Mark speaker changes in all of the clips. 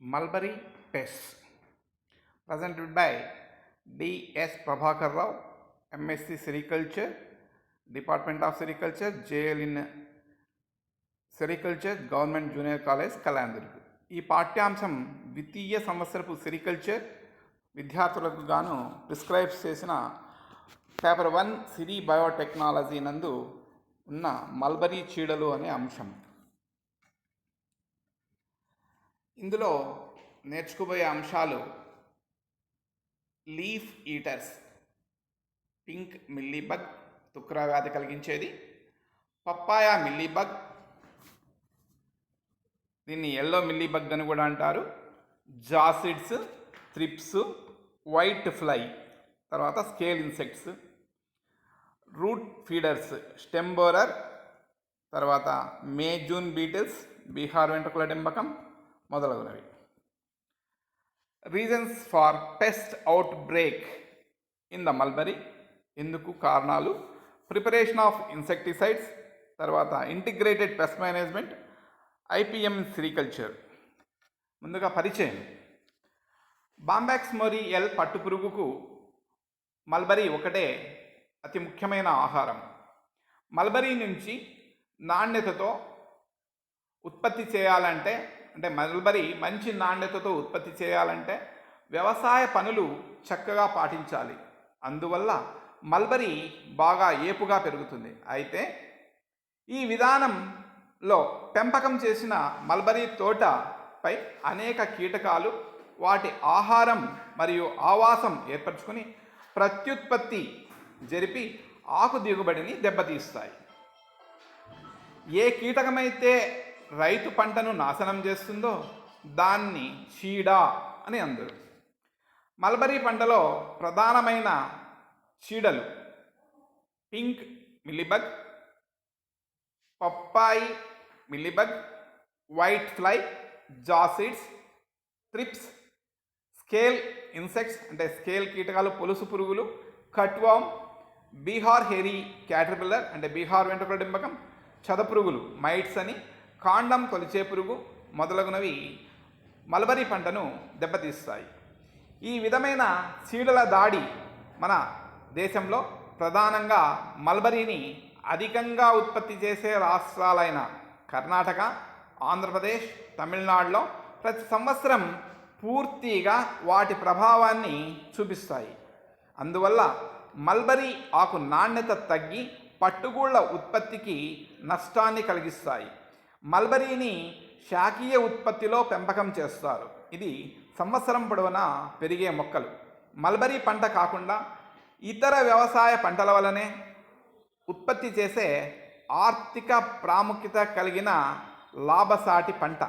Speaker 1: Mulberry Pests, presented by D.S. Prabhakar Rao, MSc Sericulture, Department of Sericulture, JL in Sericulture, Government Junior College, Kalandurgu. ఈ పాఠ్యాంశం ద్వితీయ సంవత్సరపు sericulture విద్యార్థులకు గాను prescribe చేసిన paper 1 సిరి biotechnology నందు ఉన్న మల్బరీ చీడలు అనే అంశం. ఇందులో నేర్చుకోబోయే అంశాలు లీఫ్ ఈటర్స్, పింక్ మిల్లీబగ్ తుక్రా వ్యాధి కలిగించేది, పప్పాయా మిల్లీబగ్, దీన్ని ఎల్లో మిల్లీబగ్ అని కూడా అంటారు, జాసిడ్స్, థ్రిప్స్, వైట్ ఫ్లై, తర్వాత scale insects, root feeders, stem borer, తర్వాత మే జూన్ బీటిల్స్, బీహార్ వెంట్రుకల డెంబకం మొదలగునవి. Reasons for pest outbreak in the mulberry, ఎందుకు కారణాలు, ప్రిపరేషన్ ఆఫ్ ఇన్సెక్టిసైడ్స్, తర్వాత integrated pest management, IPM sericulture. ముందుగా పరిచయం. బాంబాక్స్ మోరీ ఎల్ పట్టుపురుగుకు మల్బరీ ఒకటే అతి ముఖ్యమైన ఆహారం. మల్బరీ నుంచి నాణ్యతతో ఉత్పత్తి చేయాలంటే, మల్బరీ మంచి నాణ్యతతో ఉత్పత్తి చేయాలంటే వ్యవసాయ పనులు చక్కగా పాటించాలి. అందువల్ల మల్బరీ బాగా ఏపుగా పెరుగుతుంది. అయితే ఈ విధానంలో పెంపకం చేసిన మల్బరీ తోటపై అనేక కీటకాలు వాటి ఆహారం మరియు ఆవాసం ఏర్పరచుకొని ప్రత్యుత్పత్తి జరిపి ఆకు దిగుబడిని దెబ్బతీస్తాయి. ఏ కీటకమైతే రైతు పంటను నాశనం చేస్తుందో దాన్ని చీడ అని అందరు. మల్బరీ పంటలో ప్రధానమైన చీడలు pink mealybug, papaya mealybug, white fly, jassids, thrips, scale insects scale కీటకాలు, పొలుసు పురుగులు, cutworm, Bihar hairy caterpillar Bihar వెంట్రుకల డెంబకం, చదపురుగులు, మైట్స్ అని, కాండం తొలిచే పురుగు మొదలగునవి మల్బరీ పంటను దెబ్బతీస్తాయి. ఈ విధమైన చీడల దాడి మన దేశంలో ప్రధానంగా మల్బరీని అధికంగా ఉత్పత్తి చేసే రాష్ట్రాలైన కర్ణాటక, ఆంధ్రప్రదేశ్, తమిళనాడులో ప్రతి సంవత్సరం పూర్తిగా వాటి ప్రభావాన్ని చూపిస్తాయి. అందువల్ల మల్బరీ ఆకు నాణ్యత తగ్గి పట్టుగూళ్ళ ఉత్పత్తికి నష్టాన్ని కలిగిస్తాయి. మల్బరీని శాఖీయ ఉత్పత్తిలో పెంపకం చేస్తారు. ఇది సంవత్సరం పొడవునా పెరిగే మొక్కలు. మల్బరీ పంట కాకుండా ఇతర వ్యవసాయ పంటల వలనే ఉత్పత్తి చేసే ఆర్థిక ప్రాముఖ్యత కలిగిన లాభసాటి పంట.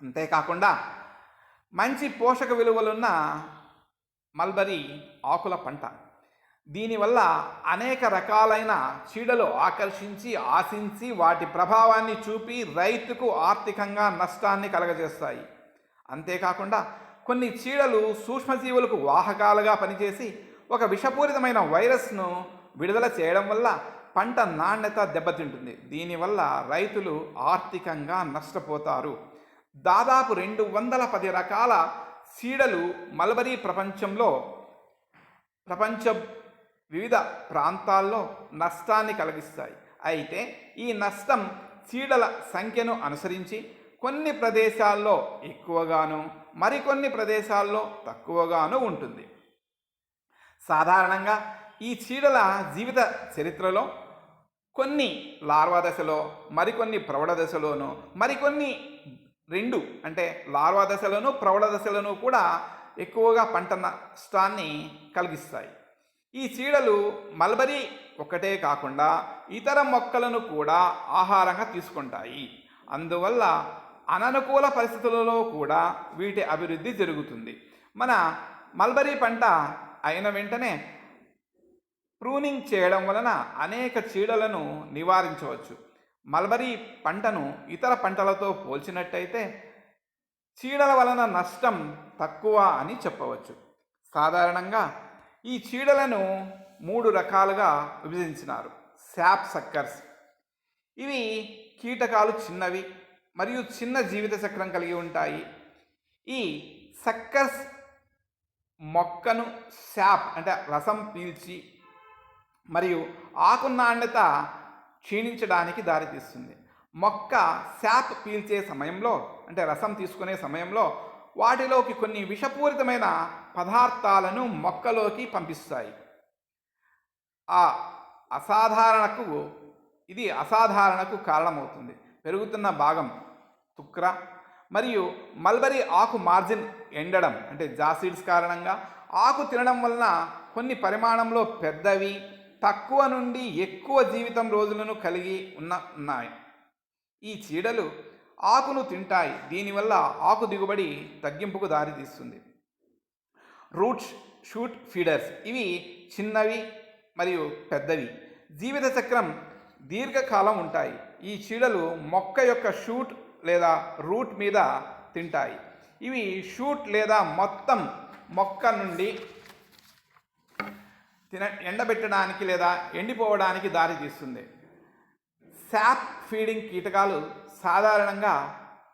Speaker 1: అంతేకాకుండా మంచి పోషక విలువలున్న మల్బరీ ఆకుల పంట. దీనివల్ల అనేక రకాలైన చీడలు ఆశించి వాటి ప్రభావాన్ని చూపి రైతుకు ఆర్థికంగా నష్టాన్ని కలగజేస్తాయి. అంతేకాకుండా కొన్ని చీడలు సూక్ష్మజీవులకు వాహకాలుగా పనిచేసి ఒక విషపూరితమైన వైరస్ను విడుదల చేయడం వల్ల పంట నాణ్యత దెబ్బతింటుంది. దీనివల్ల రైతులు ఆర్థికంగా నష్టపోతారు. దాదాపు 210 రకాల చీడలు మల్బరీ ప్రపంచ వివిధ ప్రాంతాల్లో నష్టాన్ని కలిగిస్తాయి. అయితే ఈ నష్టం చీడల సంఖ్యను అనుసరించి కొన్ని ప్రదేశాల్లో ఎక్కువగాను మరికొన్ని ప్రదేశాల్లో తక్కువగాను ఉంటుంది. సాధారణంగా ఈ చీడల జీవిత చరిత్రలో కొన్ని లార్వా దశలో, మరికొన్ని ప్రౌఢ దశలోను, మరికొన్ని లార్వా దశలోను ప్రౌఢ దశలోను కూడా ఎక్కువగా పంట నష్టాన్ని కలిగిస్తాయి. ఈ చీడలు మల్బరీ ఒక్కటే కాకుండా ఇతర మొక్కలను కూడా ఆహారంగా తీసుకుంటాయి. అందువల్ల అననుకూల పరిస్థితులలో కూడా వీటి అభివృద్ధి జరుగుతుంది. మన మల్బరీ పంట అయిన వెంటనే ప్రూనింగ్ చేయడం వలన అనేక చీడలను నివారించవచ్చు. మల్బరీ పంటను ఇతర పంటలతో పోల్చినట్టయితే చీడల వలన నష్టం తక్కువ అని చెప్పవచ్చు. సాధారణంగా ఈ చీడలను 3 రకాలుగా విభజించినారు. శాప్ సక్కర్స్, ఇవి కీటకాలు చిన్నవి మరియు చిన్న జీవిత చక్రం కలిగి ఉంటాయి. ఈ సక్కర్స్ మొక్కను శాప్ అంటే రసం పీల్చి మరియు ఆకు నాణ్యత క్షీణించడానికి దారితీస్తుంది. మొక్క శాప్ పీల్చే సమయంలో అంటే రసం తీసుకునే సమయంలో వాటిలోకి కొన్ని విషపూరితమైన పదార్థాలను మొక్కలోకి పంపిస్తాయి. ఆ అసాధారణకు ఇది అసాధారణకు కారణమవుతుంది. పెరుగుతున్న భాగం తుక్ర మరియు మల్బరీ ఆకు మార్జిన్ ఎండడం అంటే జాసిడ్స్ కారణంగా ఆకు తినడం వలన కొన్ని పరిమాణంలో పెద్దవి తక్కువ నుండి ఎక్కువ జీవితం రోజులను కలిగి ఉన్నాయి. ఈ చీడలు ఆకును తింటాయి. దీనివల్ల ఆకు దిగుబడి తగ్గింపుకు దారితీస్తుంది. రూట్స్ షూట్ ఫీడర్స్ ఇవి చిన్నవి మరియు పెద్దవి, జీవిత చక్రం దీర్ఘకాలం ఉంటాయి. ఈ చీడలు మొక్క యొక్క షూట్ లేదా రూట్ మీద తింటాయి. ఇవి షూట్ లేదా మొత్తం మొక్క నుండి ఎండబెట్టడానికి లేదా ఎండిపోవడానికి దారితీస్తుంది. శాప్ ఫీడింగ్ కీటకాలు సాధారణంగా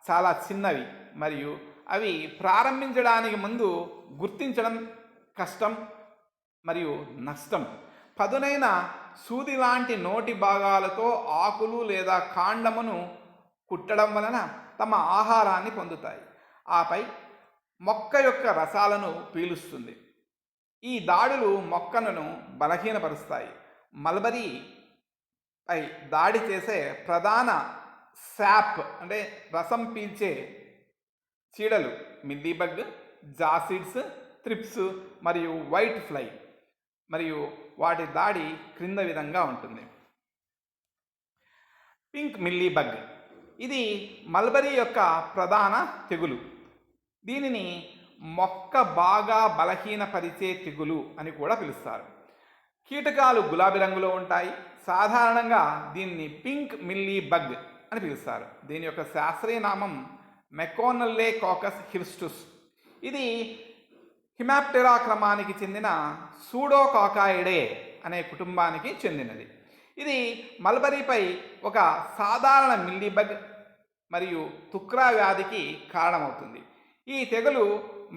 Speaker 1: చాలా చిన్నవి మరియు అవి ప్రారంభించడానికి ముందు గుర్తించడం కష్టం మరియు నష్టం. పదునైన సూది లాంటి నోటి భాగాలతో ఆకులు లేదా కాండమును కుట్టడం వలన తమ ఆహారాన్ని పొందుతాయి. ఆపై మొక్క యొక్క రసాలను పీలుస్తుంది. ఈ దాడులు మొక్కను బలహీనపరుస్తాయి. మల్బరీ పై దాడి చేసే ప్రధాన శాప్ అంటే రసం పీల్చే చీడలు మిల్లీబగ్, జాసిడ్స్, త్రిప్స్ మరియు వైట్ ఫ్లై మరియు వాటి దాడి క్రింద విధంగా ఉంటుంది. పింక్ మిల్లీబగ్ ఇది మల్బరీ యొక్క ప్రధాన తెగులు. దీనిని మొక్క బాగా బలహీనపరిచే తెగులు అని కూడా పిలుస్తారు. కీటకాలు గులాబీ రంగులో ఉంటాయి. సాధారణంగా దీన్ని పింక్ మిల్లీ బగ్ అని పిలుస్తారు. దీని యొక్క శాస్త్రీయ నామం మెకోనల్లే కాకస్ హిర్స్టుస్. ఇది హిమాప్టెరా క్రమానికి చెందిన సూడోకాకాయిడే అనే కుటుంబానికి చెందినది. ఇది మల్బరీపై ఒక సాధారణ మిల్లీబగ్ మరియు తుక్రా వ్యాధికి కారణమవుతుంది. ఈ తెగులు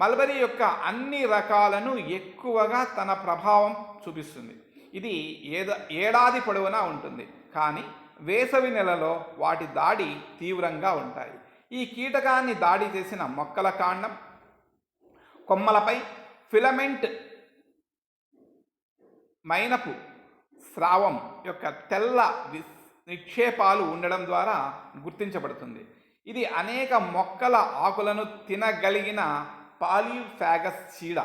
Speaker 1: మల్బరీ యొక్క అన్ని రకాలను ఎక్కువగా తన ప్రభావం చూపిస్తుంది. ఇది ఏడాది పొడవునా ఉంటుంది, కానీ వేసవి నెలలో వాటి దాడి తీవ్రంగా ఉంటాయి. ఈ కీటకాన్ని దాడి చేసిన మొక్కల కాండం, కొమ్మలపై ఫిలమెంట్ మైనపు స్రావం యొక్క తెల్ల నిక్షేపాలు ఉండడం ద్వారా గుర్తించబడుతుంది. ఇది అనేక మొక్కల ఆకులను తినగలిగిన పాలిఫాగస్ చీడ.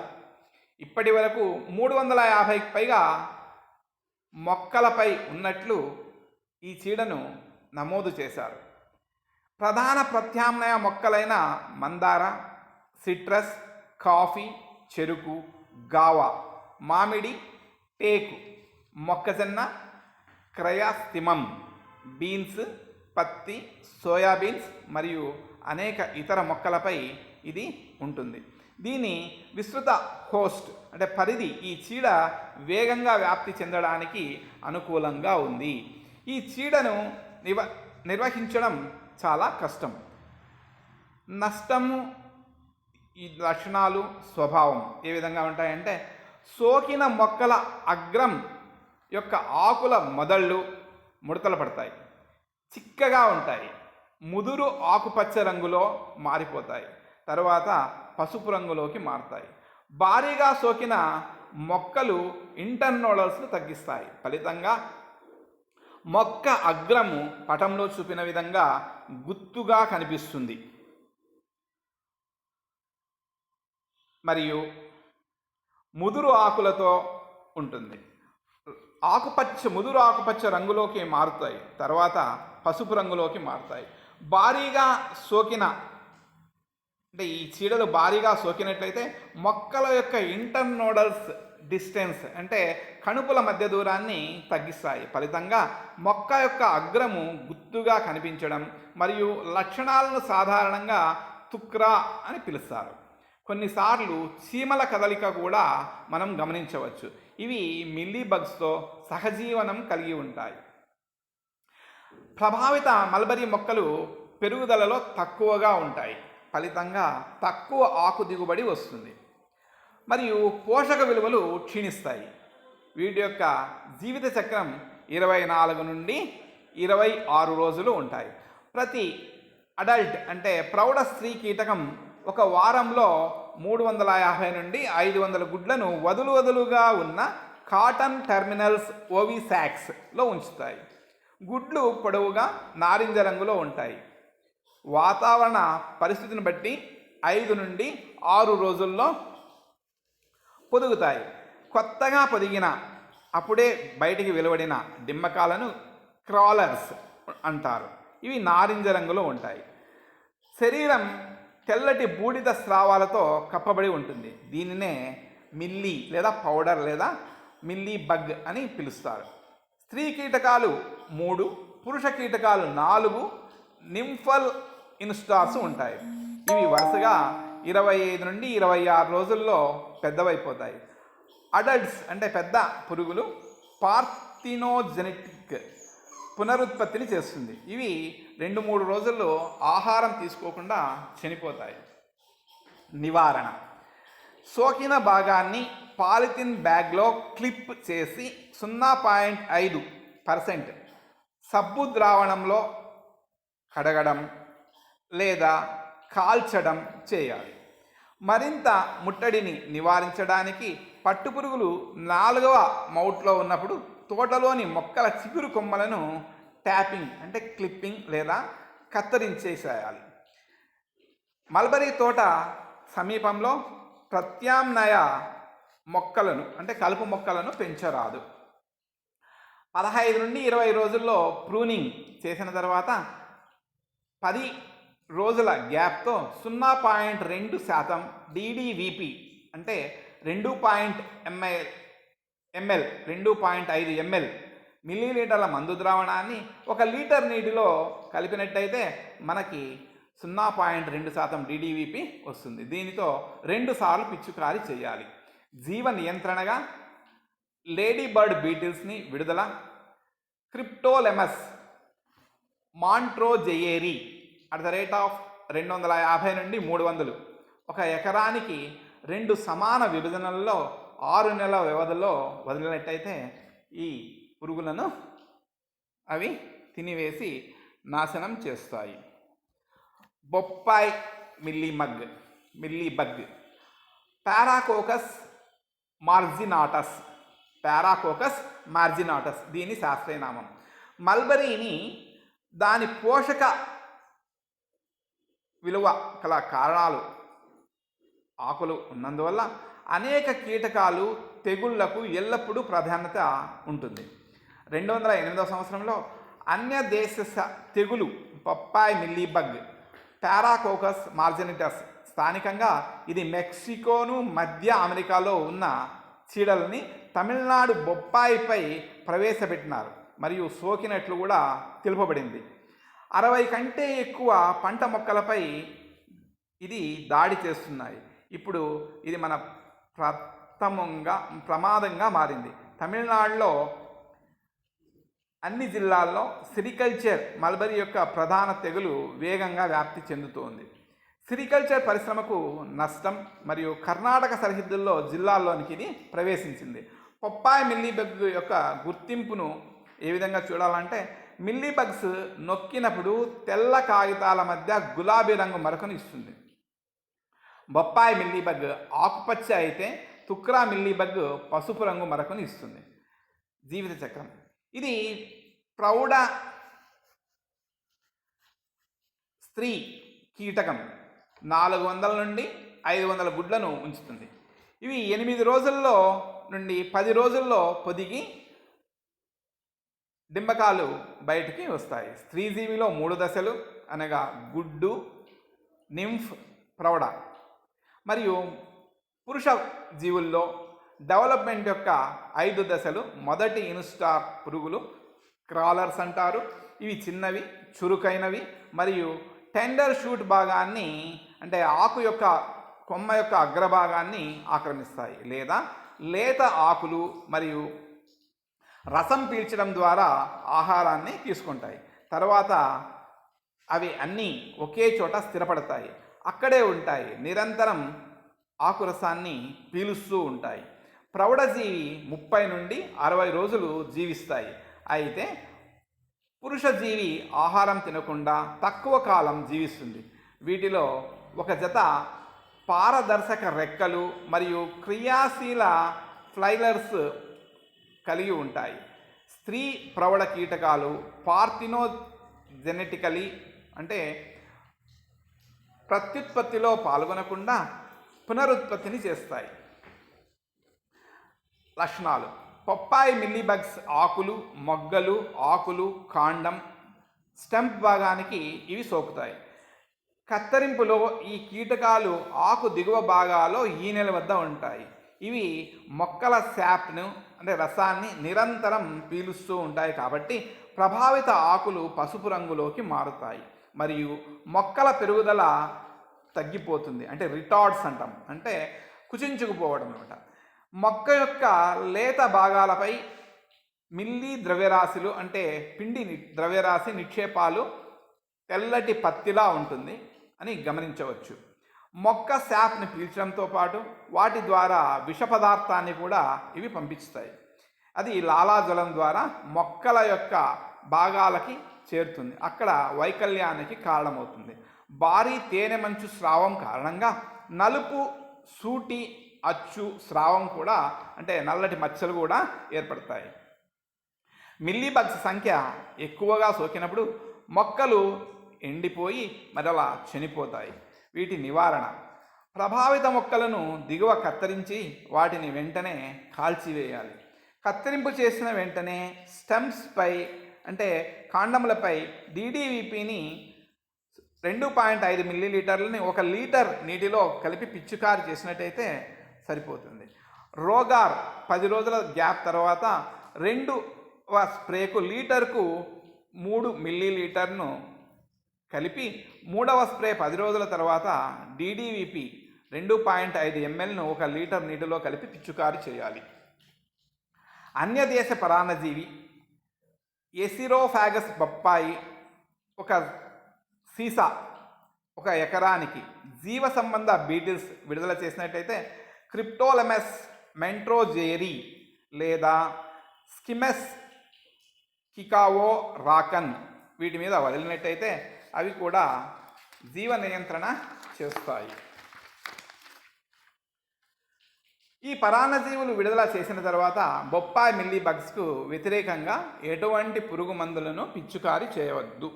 Speaker 1: ఇప్పటి వరకు 350కి పైగా మొక్కలపై ఉన్నట్లు ఈ చీడను నమోదు చేశారు. ప్రధాన ప్రత్యామ్నాయ మొక్కలైన మందార, సిట్రస్, కాఫీ, చెరుకు, గావా, మామిడి, టేకు, మొక్కజొన్న, క్రయాస్థిమం, బీన్స్, పత్తి, సోయాబీన్స్ మరియు అనేక ఇతర మొక్కలపై ఇది ఉంటుంది. దీని విస్తృత హోస్ట్ అంటే పరిధి ఈ చీడ వేగంగా వ్యాప్తి చెందడానికి అనుకూలంగా ఉంది. ఈ చీడను నిర్వహించడం చాలా కష్టం. నష్టము ఈ లక్షణాలు స్వభావం ఏ విధంగా ఉంటాయంటే, సోకిన మొక్కల అగ్రం యొక్క ఆకుల మొదళ్ళు ముడతలు పడతాయి, చిక్కగా ఉంటాయి, ముదురు ఆకుపచ్చ రంగులో మారిపోతాయి, తరువాత పసుపు రంగులోకి మారుతాయి. భారీగా సోకిన మొక్కలు ఇంటర్నోడల్స్ను తగ్గిస్తాయి. ఫలితంగా మొక్క అగ్రము పటంలో చూపిన విధంగా గుత్తుగా కనిపిస్తుంది మరియు ముదురు ఆకులతో ఉంటుంది. ముదురు ఆకుపచ్చ రంగులోకి మారుతాయి, తర్వాత పసుపు రంగులోకి మారుతాయి. భారీగా సోకిన అంటే ఈ చీడలు భారీగా సోకినట్లయితే మొక్కల యొక్క ఇంటర్నోడల్స్ డిస్టెన్స్ అంటే కణుపుల మధ్య దూరాన్ని తగ్గిస్తాయి. ఫలితంగా మొక్క యొక్క అగ్రము గుత్తుగా కనిపించడం మరియు లక్షణాలను సాధారణంగా తుక్రా అని పిలుస్తారు. కొన్నిసార్లు చీమల కదలిక కూడా మనం గమనించవచ్చు. ఇవి మిల్లీబగ్స్తో సహజీవనం కలిగి ఉంటాయి. ప్రభావిత మల్బరీ మొక్కలు పెరుగుదలలో తక్కువగా ఉంటాయి. ఫలితంగా తక్కువ ఆకు దిగుబడి వస్తుంది మరియు పోషక విలువలు క్షీణిస్తాయి. వీటి యొక్క జీవిత చక్రం 24 నుండి 26 రోజులు ఉంటాయి. ప్రతి అడల్ట్ అంటే ప్రౌఢ స్త్రీ కీటకం ఒక వారంలో 350 నుండి 500 గుడ్లను వదులుగా ఉన్న కాటన్ టెర్మినల్స్ ఓవిసాక్స్లో ఉంచుతాయి. గుడ్లు పొడవుగా నారింజ రంగులో ఉంటాయి. వాతావరణ పరిస్థితిని బట్టి 5 నుండి 6 రోజుల్లో పొదుగుతాయి. కొత్తగా పొదిగిన అప్పుడే బయటికి వెలువడిన డింబకాలను క్రాలర్స్ అంటారు. ఇవి నారింజ రంగులో ఉంటాయి. శరీరం తెల్లటి బూడిద స్రావాలతో కప్పబడి ఉంటుంది. దీనినే మిల్లీ లేదా పౌడర్ లేదా మిల్లీ బగ్ అని పిలుస్తారు. స్త్రీ కీటకాలు 3, పురుష కీటకాలు 4 నింఫల్ ఇన్స్టార్స్ ఉంటాయి. ఇవి వరుసగా 25 నుండి 26 రోజుల్లో పెద్దవైపోతాయి. అడల్ట్స్ అంటే పెద్ద పురుగులు పార్థినోజెనెటిక్ పునరుత్పత్తిని చేస్తుంది. ఇవి 2-3 రోజుల్లో ఆహారం తీసుకోకుండా చనిపోతాయి. నివారణ: సోకిన భాగాన్ని పాలిథిన్ బ్యాగ్లో క్లిప్ చేసి 0.5% సబ్బు ద్రావణంలో కడగడం లేదా కాల్చడం చేయాలి. మరింత ముట్టడిని నివారించడానికి పట్టుపురుగులు 4వ మౌట్లో ఉన్నప్పుడు తోటలోని మొక్కల చిగురు కొమ్మలను ట్యాపింగ్ అంటే క్లిప్పింగ్ లేదా కత్తిరించేసేయాలి. మల్బరీ తోట సమీపంలో ప్రత్యామ్నాయ మొక్కలను అంటే కలుపు మొక్కలను పెంచరాదు. 15 నుండి 20 రోజుల్లో ప్రూనింగ్ చేసిన తర్వాత 10 రోజుల గ్యాప్తో 0.2% DDVP అంటే 2.5 ml మిల్లీలీటర్ల మందు ద్రావణాన్ని 1 లీటర్ నీటిలో కలిపినట్టయితే మనకి 0.2% DDVP వస్తుంది. దీనితో 2 సార్లు పిచ్చుకారి చేయాలి. జీవ నియంత్రణగా లేడీ బర్డ్ బీటిల్స్ని విడుదల, క్రిప్టోలెమస్ మాంట్రోజెయేరి @250 నుండి 300 ఒక ఎకరానికి 2 సమాన విభజనల్లో 6 నెలల వ్యవధిలో వదిలినట్టయితే ఈ పురుగులను అవి తినివేసి నాశనం చేస్తాయి. బొప్పాయి మిల్లీబగ్ పారాకోకస్ మార్జినాటస్ దీని శాస్త్రీయనామం. మల్బరీని దాని పోషక విలువ గల కారణాలు ఆకులు ఉన్నందువల్ల అనేక కీటకాలు తెగుళ్లకు ఎల్లప్పుడూ ప్రాధాన్యత ఉంటుంది. 2008వ సంవత్సరంలో అన్య దేశ తెగులు బొప్పాయి మిల్లీబగ్ పారాకోకస్ మార్జినిటస్ స్థానికంగా ఇది మెక్సికోను మధ్య అమెరికాలో ఉన్న చీడలని తమిళనాడు బొప్పాయిపై ప్రవేశపెట్టినారు మరియు సోకినట్లు కూడా తెలుపబడింది. 60 కంటే ఎక్కువ పంట మొక్కలపై ఇది దాడి చేస్తున్నాయి. ఇప్పుడు ఇది మన ప్రమాదంగా మారింది. తమిళనాడులో అన్ని జిల్లాల్లో సిరికల్చర్ మల్బరీ యొక్క ప్రధాన తెగులు వేగంగా వ్యాప్తి చెందుతోంది. సిరికల్చర్ పరిశ్రమకు నష్టం మరియు కర్ణాటక సరిహద్దుల్లో జిల్లాల్లోనికి ఇది ప్రవేశించింది. బొప్పాయి మిల్లీబగ్ యొక్క గుర్తింపును ఏ విధంగా చూడాలంటే మిల్లీబగ్స్ నొక్కినప్పుడు తెల్ల కాగితాల మధ్య గులాబీ రంగు మరకను ఇస్తుంది. బొప్పాయి మిల్లీబగ్ ఆకుపచ్చ అయితే తుక్రా మిల్లీబగ్ పసుపు రంగు మరకను ఇస్తుంది. జీవిత చక్రం: ఇది ప్రౌఢ స్త్రీ కీటకం 400 నుండి 500 గుడ్లను ఉంచుతుంది. ఇవి 8 రోజుల్లో నుండి 10 రోజుల్లో పొదిగి డింబకాలు బయటికి వస్తాయి. స్త్రీజీవిలో 3 దశలు అనగా గుడ్డు, నింఫ్, ప్రౌఢ. మరియు పురుష జీవుల్లో డెవలప్మెంట్ యొక్క 5 దశలు. మొదటి ఇన్స్టార్ పురుగులు క్రాలర్స్ అంటారు. ఇవి చిన్నవి, చురుకైనవి మరియు టెండర్ షూట్ భాగాన్ని అంటే ఆకు యొక్క కొమ్మ యొక్క అగ్రభాగాన్ని ఆక్రమిస్తాయి లేదా లేత ఆకులు మరియు రసం పీల్చడం ద్వారా ఆహారాన్ని తీసుకుంటాయి. తర్వాత అవి అన్నీ ఒకే చోట స్థిరపడతాయి. అక్కడే ఉంటాయి, నిరంతరం ఆకురసాన్ని పీలుస్తూ ఉంటాయి. ప్రౌఢజీవి 30 నుండి 60 రోజులు జీవిస్తాయి. అయితే పురుష జీవి ఆహారం తినకుండా తక్కువ కాలం జీవిస్తుంది. వీటిలో ఒక జత పారదర్శక రెక్కలు మరియు క్రియాశీల ఫ్లైలర్స్ కలిగి ఉంటాయి. స్త్రీ ప్రౌఢ కీటకాలు పార్థినోజెనెటికలీ అంటే ప్రత్యుత్పత్తిలో పాల్గొనకుండా పునరుత్పత్తిని చేస్తాయి. లక్షణాలు: పప్పాయి మిల్లీబగ్స్ ఆకులు, మొగ్గలు, ఆకులు, కాండం, స్టెంప్ భాగానికి ఇవి సోకుతాయి. కత్తిరింపులో ఈ కీటకాలు ఆకు దిగువ భాగాల్లో ఈనెల వద్ద ఉంటాయి. ఇవి మొక్కల శాప్ను అంటే రసాన్ని నిరంతరం పీలుస్తూ ఉంటాయి కాబట్టి ప్రభావిత ఆకులు పసుపు రంగులోకి మారుతాయి మరియు మొక్కల పెరుగుదల తగ్గిపోతుంది. అంటే రిటార్డ్స్ అంటాం, అంటే కుచించుకుపోవడం అనమాట. మొక్క యొక్క లేత భాగాలపై మిల్లీ ద్రవ్యరాశులు అంటే పిండి ద్రవ్యరాశి నిక్షేపాలు తెల్లటి పత్తిలా ఉంటుంది అని గమనించవచ్చు. మొక్క శాప్ని పీల్చడంతో పాటు వాటి ద్వారా విష పదార్థాన్ని కూడా ఇవి పంపిస్తాయి. అది లాలాజలం ద్వారా మొక్కల యొక్క భాగాలకి చేరుతుంది, అక్కడ వైకల్యానికి కారణమవుతుంది. భారీ తేనె మంచు స్రావం కారణంగా నలుపు, సూటి, అచ్చు స్రావం కూడా అంటే నల్లటి మచ్చలు కూడా ఏర్పడతాయి. మిల్లీబగ్స్ సంఖ్య ఎక్కువగా సోకినప్పుడు మొక్కలు ఎండిపోయి మరలా చనిపోతాయి. వీటి నివారణ: ప్రభావిత మొక్కలను దిగువ కత్తిరించి వాటిని వెంటనే కాల్చివేయాలి. కత్తిరింపు చేసిన వెంటనే స్టెమ్స్పై అంటే కాండములపై DDVPని 2.5 మిల్లీలీటర్లని 1 లీటర్ నీటిలో కలిపి పిచికారి చేసినట్టయితే సరిపోతుంది. రోగార్ 10 రోజుల గ్యాప్ తర్వాత 2వ స్ప్రేకు లీటర్కు 3 మిల్లీలీటర్ను కలిపి 3వ స్ప్రే 10 రోజుల తర్వాత DDVP 2.5 mlను 1 లీటర్ నీటిలో కలిపి పిచికారి చేయాలి. అన్యదేశ పరాన్నజీవి ఎసిరోఫాగస్ బొప్పాయి ఒక సీసా 1 ఎకరానికి జీవ సంబంధ బీటిల్స్ విడుదల చేసినట్టయితే క్రిప్టోలెమస్ మెంట్రోజేరీ లేదా స్కిమెస్ కికావో రాకన్ వీటి మీద వదిలినట్టయితే అవి కూడా జీవ నియంత్రణ చేస్తాయి. ఈ పరాన్నజీవులు విడుదల చేసిన తర్వాత బొప్పాయి మిల్లీబగ్స్కు వ్యతిరేకంగా ఎటువంటి పురుగు మందులను పిచికారి చేయవద్దు.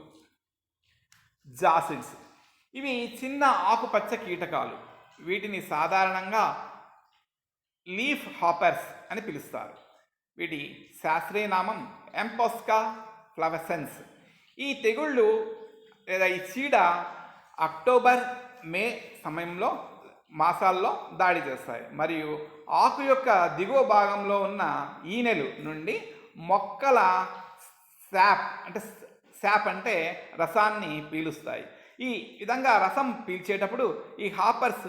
Speaker 1: జాసిడ్స్ ఇవి చిన్న ఆకుపచ్చ కీటకాలు. వీటిని సాధారణంగా లీఫ్ హాపర్స్ అని పిలుస్తారు. వీటి శాస్త్రీయ నామం ఎంపోస్కా ఫ్లవెసెన్స్. ఈ తెగుళ్ళు లేదా ఈ చీడ అక్టోబర్, మే మాసాల్లో దాడి చేస్తాయి మరియు ఆకు యొక్క దిగువ భాగంలో ఉన్న ఈనెలు నుండి మొక్కల శాప్ అంటే రసాన్ని పీలుస్తాయి. ఈ విధంగా రసం పీల్చేటప్పుడు ఈ హాపర్స్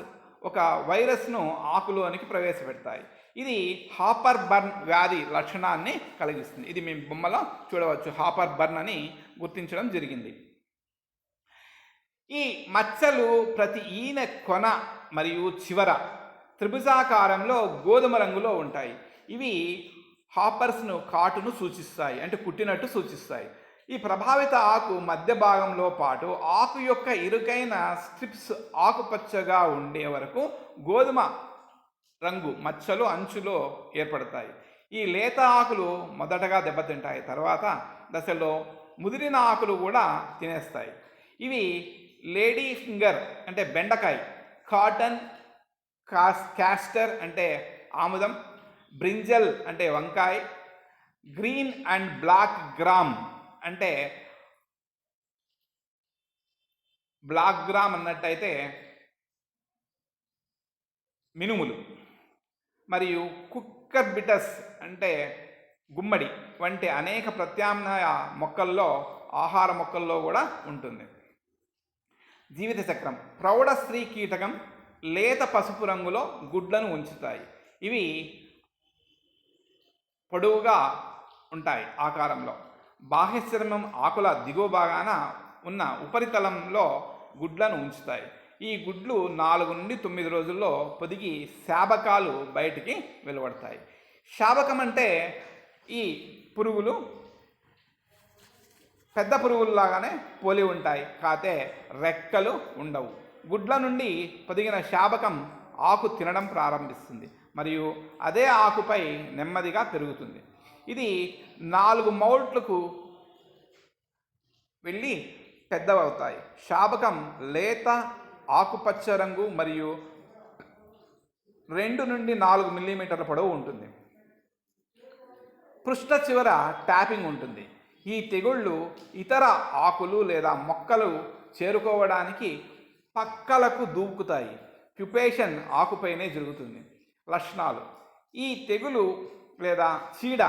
Speaker 1: ఒక వైరస్ను ఆకులోనికి ప్రవేశపెడతాయి. ఇది హాపర్ బర్న్ వ్యాధి లక్షణాన్ని కలిగిస్తుంది. ఇది మీ బొమ్మలో చూడవచ్చు, హాపర్ బర్న్ అని గుర్తించడం జరిగింది. ఈ మచ్చలు ప్రతి ఈనె కొన మరియు చివర త్రిభుజాకారంలో గోధుమ రంగులో ఉంటాయి. ఇవి హాపర్స్ను కాటును సూచిస్తాయి, అంటే కుట్టినట్టు సూచిస్తాయి. ఈ ప్రభావిత ఆకు మధ్య భాగంలో పాటు ఆకు యొక్క ఇరుకైన స్ట్రిప్స్ ఆకుపచ్చగా ఉండే వరకు గోధుమ రంగు మచ్చలు అంచులో ఏర్పడతాయి. ఈ లేత ఆకులు మొదటగా దెబ్బతింటాయి, తర్వాత దశలో ముదిరిన ఆకులు కూడా తినేస్తాయి. ఇవి లేడీ ఫింగర్ అంటే బెండకాయ, కాటన్ క్యాస్టర్ అంటే ఆముదం, బ్రింజల్ అంటే వంకాయ, గ్రీన్ అండ్ బ్లాక్ గ్రామ్ అంటే బ్లాక్ గ్రామ్ అన్నట్టయితే మినుములు, మరియు కుక్కర్ బిటస్ అంటే గుమ్మడి వంటి అనేక ప్రత్యామ్నాయ మొక్కల్లో, ఆహార మొక్కల్లో కూడా ఉంటుంది. జీవిత చక్రం: ప్రౌఢ స్త్రీ కీటకం లేత పసుపు రంగులో గుడ్లను ఉంచుతాయి. ఇవి పొడవుగా ఉంటాయి ఆకారంలో. బాహ్యచర్మం ఆకుల దిగువ భాగాన ఉన్న ఉపరితలంలో గుడ్లను ఉంచుతాయి. ఈ గుడ్లు 4 నుండి 9 రోజుల్లో పొదిగి శాబకాలు బయటికి వెలువడతాయి. శాబకం అంటే ఈ పురుగులు పెద్ద పురుగుల్లాగానే పోలి ఉంటాయి, కాతే రెక్కలు ఉండవు. గుడ్ల నుండి పొదిగిన శాబకం ఆకు తినడం ప్రారంభిస్తుంది మరియు అదే ఆకుపై నెమ్మదిగా పెరుగుతుంది. ఇది 4 మౌల్ట్లకు వెళ్ళి పెద్దవవుతాయి. శాబకం లేత ఆకుపచ్చ రంగు మరియు 2 నుండి 4 మిల్లీమీటర్ల పొడవు ఉంటుంది. పృష్ఠ చివర ట్యాపింగ్ ఉంటుంది. ఈ తెగుళ్ళు ఇతర ఆకులు లేదా మొక్కలు చేరుకోవడానికి పక్కలకు దూకుతాయి. ప్యుపేషన్ ఆకుపైనే జరుగుతుంది. లక్షణాలు: ఈ తెగులు లేదా చీడ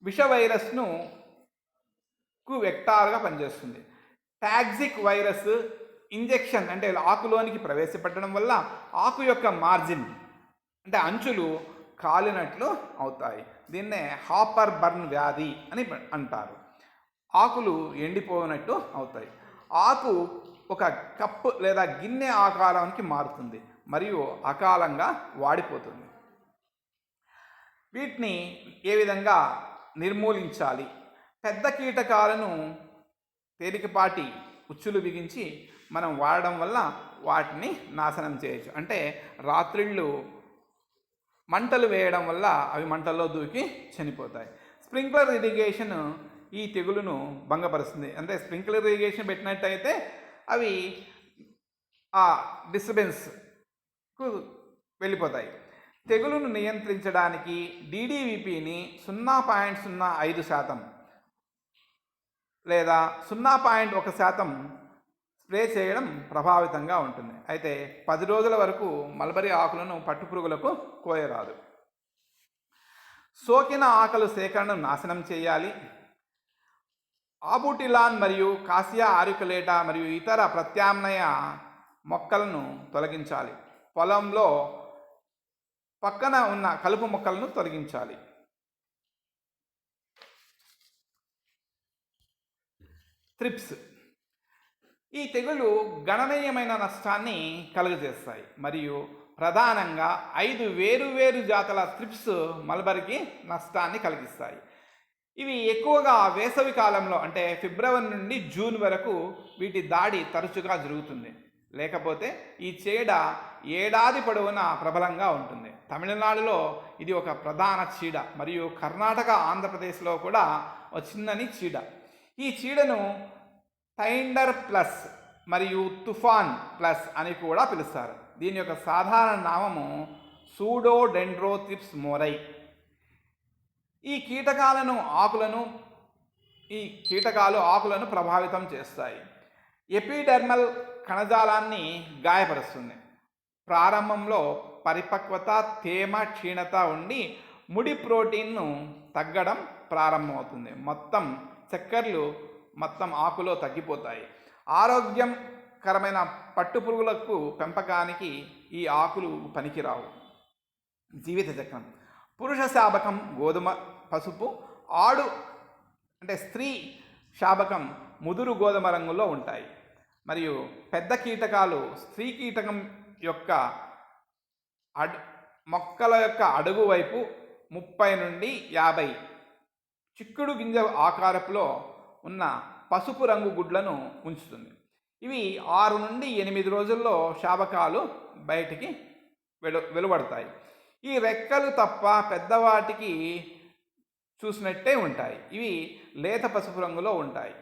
Speaker 1: విష వైరస్ను వెక్టార్గా పనిచేస్తుంది. టాక్సిక్ వైరస్ ఇంజెక్షన్ అంటే ఆకులోనికి ప్రవేశపెట్టడం వల్ల ఆకు యొక్క మార్జిన్ అంటే అంచులు కాలినట్లు అవుతాయి. దీన్నే హాపర్ బర్న్ వ్యాధి అని అంటారు. ఆకులు ఎండిపోయినట్టు అవుతాయి. ఆకు ఒక కప్పు లేదా గిన్నె ఆకారానికి మారుతుంది మరియు అకాలంగా వాడిపోతుంది. వీటిని ఏ విధంగా నిర్మూలించాలి? పెద్ద కీటకాలను తేలికపాటి ఉచ్చులు బిగించి మనం వాడడం వల్ల వాటిని నాశనం చేయొచ్చు. అంటే రాత్రిళ్ళు మంటలు వేయడం వల్ల అవి మంటల్లో దూకి చనిపోతాయి. స్ప్రింక్లర్ ఇరిగేషన్ ఈ తెగులును భంగపరుస్తుంది. అంటే స్ప్రింక్లర్ ఇరిగేషన్ పెట్టినట్టయితే అవి ఆ డిస్టర్బెన్స్కు వెళ్ళిపోతాయి. తెగులును నియంత్రించడానికి DDVPని 0.05% లేదా 0.1% స్ప్రే చేయడం ప్రభావితంగా ఉంటుంది. అయితే 10 రోజుల వరకు మల్బరీ ఆకులను పట్టుపురుగులకు కోయరాదు. సోకిన ఆకుల సేకరణను నాశనం చేయాలి. ఆబుటిలాన్ మరియు కాసియా ఆరికులేటా మరియు ఇతర ప్రత్యామ్నాయ మొక్కలను తొలగించాలి. పొలంలో పక్కన ఉన్న కలుపు మొక్కలను తొలగించాలి. త్రిప్స్ ఈ తెగులు గణనీయమైన నష్టాన్ని కలుగజేస్తాయి మరియు ప్రధానంగా 5 వేరువేరు జాతుల త్రిప్స్ మల్బరీకి నష్టాన్ని కలిగిస్తాయి. ఇవి ఎక్కువగా వేసవి కాలంలో అంటే ఫిబ్రవరి నుండి జూన్ వరకు వీటి దాడి తరచుగా జరుగుతుంది. లేకపోతే ఈ చీడ ఏడాది పొడవునా ప్రబలంగా ఉంటుంది. తమిళనాడులో ఇది ఒక ప్రధాన చీడ మరియు కర్ణాటక, ఆంధ్రప్రదేశ్లో కూడా ఒక చిన్నని చీడ. ఈ చీడను టైండర్ ప్లస్ మరియు తుఫాన్ ప్లస్ అని కూడా పిలుస్తారు. దీని యొక్క సాధారణ నామము సూడోడెండ్రోథ్రిప్స్ మోరై. ఈ కీటకాలు ఆకులను ప్రభావితం చేస్తాయి. ఎపిడెర్మల్ కణజాలాన్ని గాయపరుస్తుంది. ప్రారంభంలో పరిపక్వత, తేమ, క్షీణత ఉండి ముడి ప్రోటీన్ను తగ్గడం ప్రారంభమవుతుంది. చక్కెరలు మొత్తం ఆకులో తగ్గిపోతాయి. ఆరోగ్యకరమైన పట్టుపురుగులకు పెంపకానికి ఈ ఆకులు పనికిరావు. జీవిత చక్రం: పురుష శాబకం గోధుమ పసుపు, ఆడు అంటే స్త్రీ శాబకం ముదురు గోధుమ రంగులో ఉంటాయి. మరియు పెద్ద కీటకాలు స్త్రీ కీటకం యొక్క మొక్కల యొక్క అడుగు వైపు 30 నుండి 50 చిక్కుడు గింజ ఆకారపులో ఉన్న పసుపు రంగు గుడ్లను ఉంచుతుంది. ఇవి 6 నుండి 8 రోజుల్లో శాబకాలు బయటికి వెలువడతాయి. ఈ రెక్కలు తప్ప పెద్దవాటికి చూసినట్టే ఉంటాయి. ఇవి లేత పసుపు రంగులో ఉంటాయి.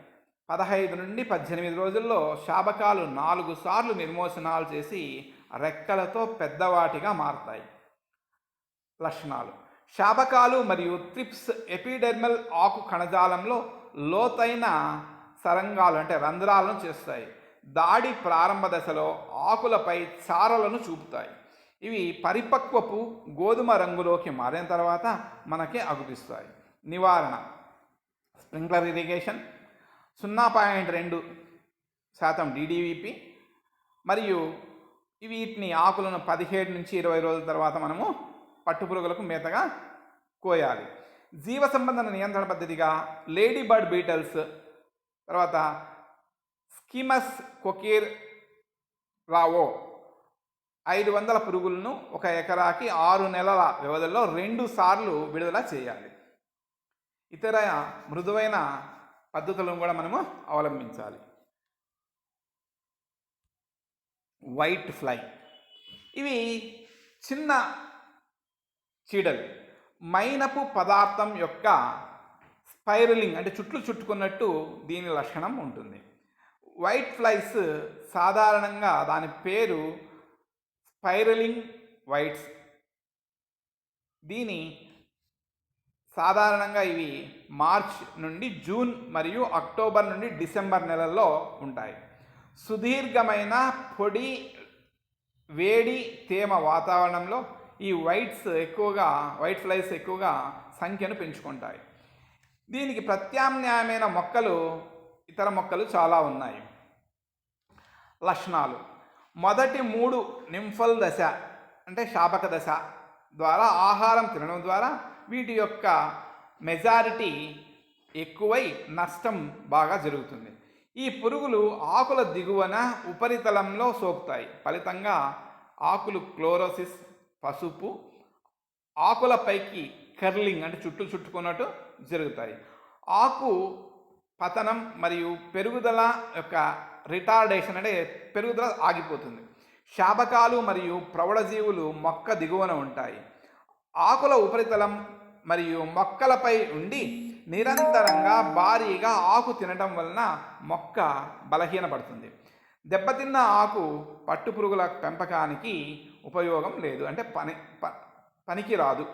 Speaker 1: 15 నుండి 18 రోజుల్లో శాబకాలు 4 సార్లు నిర్మోచనాలు చేసి రెక్కలతో పెద్దవాటిగా మారతాయి. లక్షణాలు: శాబకాలు మరియు త్రిప్స్ ఎపిడెర్మల్ ఆకు కణజాలంలో లోతైన సరంగాలు అంటే రంధ్రాలను చేస్తాయి. దాడి ప్రారంభ దశలో ఆకులపై చారలను చూపుతాయి. ఇవి పరిపక్వపు గోధుమ రంగులోకి మారిన తర్వాత మనకి అగుపిస్తాయి. నివారణ: స్ప్రింక్లర్ ఇరిగేషన్, 0.2% DDVP మరియు వీటిని ఆకులను 17 నుంచి 20 రోజుల తర్వాత మనము పట్టుపురుగులకు మేతగా కోయాలి. జీవ సంబంధ నియంత్రణ పద్ధతిగా లేడీ బర్డ్ బీటల్స్, తర్వాత స్కిమస్ కొకీర్ రావో 500 పురుగులను ఒక ఎకరాకి 6 నెలల వ్యవధిలో 2 సార్లు విడుదల చేయాలి. ఇతర మృదువైన పద్ధతులను కూడా మనము అవలంబించాలి. వైట్ ఫ్లై, ఇవి చిన్న చీడలు. మైనపు పదార్థం యొక్క స్పైరలింగ్ అంటే చుట్లు చుట్టుకున్నట్టు దీని లక్షణం ఉంటుంది. వైట్ ఫ్లైస్ సాధారణంగా దాని పేరు స్పైరలింగ్ వైట్స్. సాధారణంగా ఇవి మార్చ్ నుండి జూన్ మరియు అక్టోబర్ నుండి డిసెంబర్ నెలల్లో ఉంటాయి. సుదీర్ఘమైన పొడి వేడి తేమ వాతావరణంలో ఈ వైట్ ఫ్లైస్ ఎక్కువగా సంఖ్యను పెంచుకుంటాయి. దీనికి ప్రత్యామ్నాయమైన ఇతర మొక్కలు చాలా ఉన్నాయి. లక్షణాలు: మొదటి 3 నింఫల్ దశ అంటే శాపక దశ ద్వారా ఆహారం తినడం ద్వారా వీటి యొక్క మెజారిటీ ఎక్కువై నష్టం బాగా జరుగుతుంది. ఈ పురుగులు ఆకుల దిగువన ఉపరితలంలో సోకుతాయి. ఫలితంగా ఆకులు క్లోరోసిస్, పసుపు, ఆకులపైకి కర్లింగ్ అంటే చుట్టుకున్నట్టు జరుగుతాయి. ఆకు పతనం మరియు పెరుగుదల యొక్క రిటార్డేషన్ అంటే పెరుగుదల ఆగిపోతుంది. శాబకాలు మరియు ప్రౌఢజీవులు మొక్క దిగువన ఉంటాయి. ఆకుల ఉపరితలం మరియు మొక్కలపై ఉండి నిరంతరంగా భారీగా ఆకు తినటం వలన మొక్క బలహీనపడుతుంది. దెబ్బతిన్న ఆకు పట్టుపురుగుల పెంపకానికి ఉపయోగం లేదు, అంటే పనికి రాదు.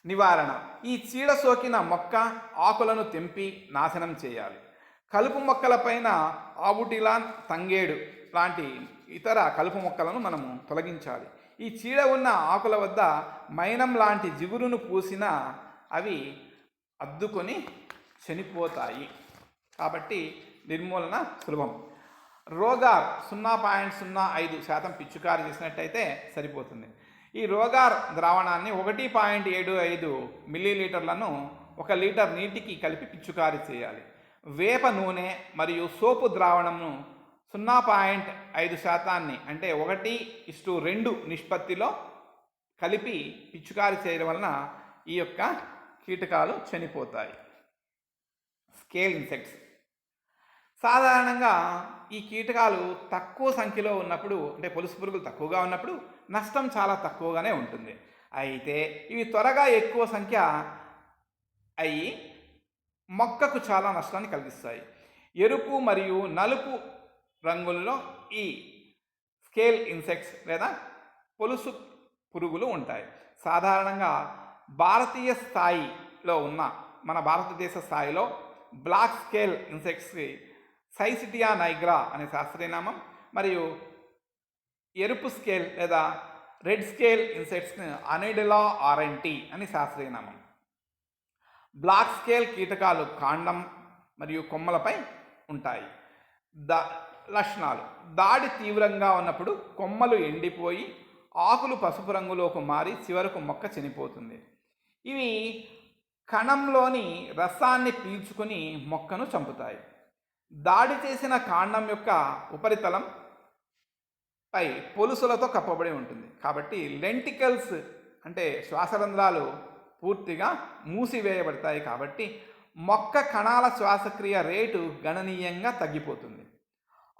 Speaker 1: నివారణ: ఈ చీడ సోకిన మొక్క ఆకులను తెంపి నాశనం చేయాలి. కలుపు మొక్కలపైన ఆబుటిలాన్, తంగేడు లాంటి ఇతర కలుపు మొక్కలను మనము తొలగించాలి. ఈ చీడ ఉన్న ఆకుల వద్ద మైనం లాంటి జిగురును పూసినా అవి అద్దుకొని చనిపోతాయి. కాబట్టి నిర్మూలన సులభం. రోగార్ 0.05% పిచికారీ చేసినట్టయితే సరిపోతుంది. ఈ రోగార్ ద్రావణాన్ని 1.75 మిల్లీలీటర్లను 1 లీటర్ నీటికి కలిపి పిచికారీ చేయాలి. వేప నూనె మరియు సోపు ద్రావణంను 0.5% అంటే 1:2 నిష్పత్తిలో కలిపి పిచికారీ చేయడం వలన ఈ యొక్క కీటకాలు చనిపోతాయి. స్కేల్ ఇన్సెక్ట్స్: సాధారణంగా ఈ కీటకాలు తక్కువ సంఖ్యలో ఉన్నప్పుడు, అంటే పొలుసు పురుగులు తక్కువగా ఉన్నప్పుడు నష్టం చాలా తక్కువగానే ఉంటుంది. అయితే ఇవి త్వరగా ఎక్కువ సంఖ్య అయ్యి మొక్కకు చాలా నష్టాన్ని కలిగిస్తాయి. ఎరుపు మరియు నలుపు రంగుల్లో ఈ స్కేల్ ఇన్సెక్ట్స్ లేదా పొలుసు పురుగులు ఉంటాయి. సాధారణంగా మన భారతదేశ స్థాయిలో బ్లాక్ స్కేల్ ఇన్సెక్ట్స్కి సైసిటియా నైగ్రా అనే శాస్త్రీయనామం, మరియు ఎరుపు స్కేల్ లేదా రెడ్ స్కేల్ ఇన్సెక్ట్స్ని అనిడెలా ఆరెంటి అని శాస్త్రీయనామం. బ్లాక్ స్కేల్ కీటకాలు కాండం మరియు కొమ్మలపై ఉంటాయి. లక్షణాలు: దాడి తీవ్రంగా ఉన్నప్పుడు కొమ్మలు ఎండిపోయి ఆకులు పసుపు రంగులోకి మారి చివరకు మొక్క చనిపోతుంది. ఇవి కణంలోని రసాన్ని పీల్చుకొని మొక్కను చంపుతాయి. దాడి చేసిన కాండం యొక్క ఉపరితలం పై పొలుసులతో కప్పబడి ఉంటుంది. కాబట్టి లెంటికల్స్ అంటే శ్వాసరంధ్రాలు పూర్తిగా మూసివేయబడతాయి. కాబట్టి మొక్క కణాల శ్వాసక్రియ రేటు గణనీయంగా తగ్గిపోతుంది.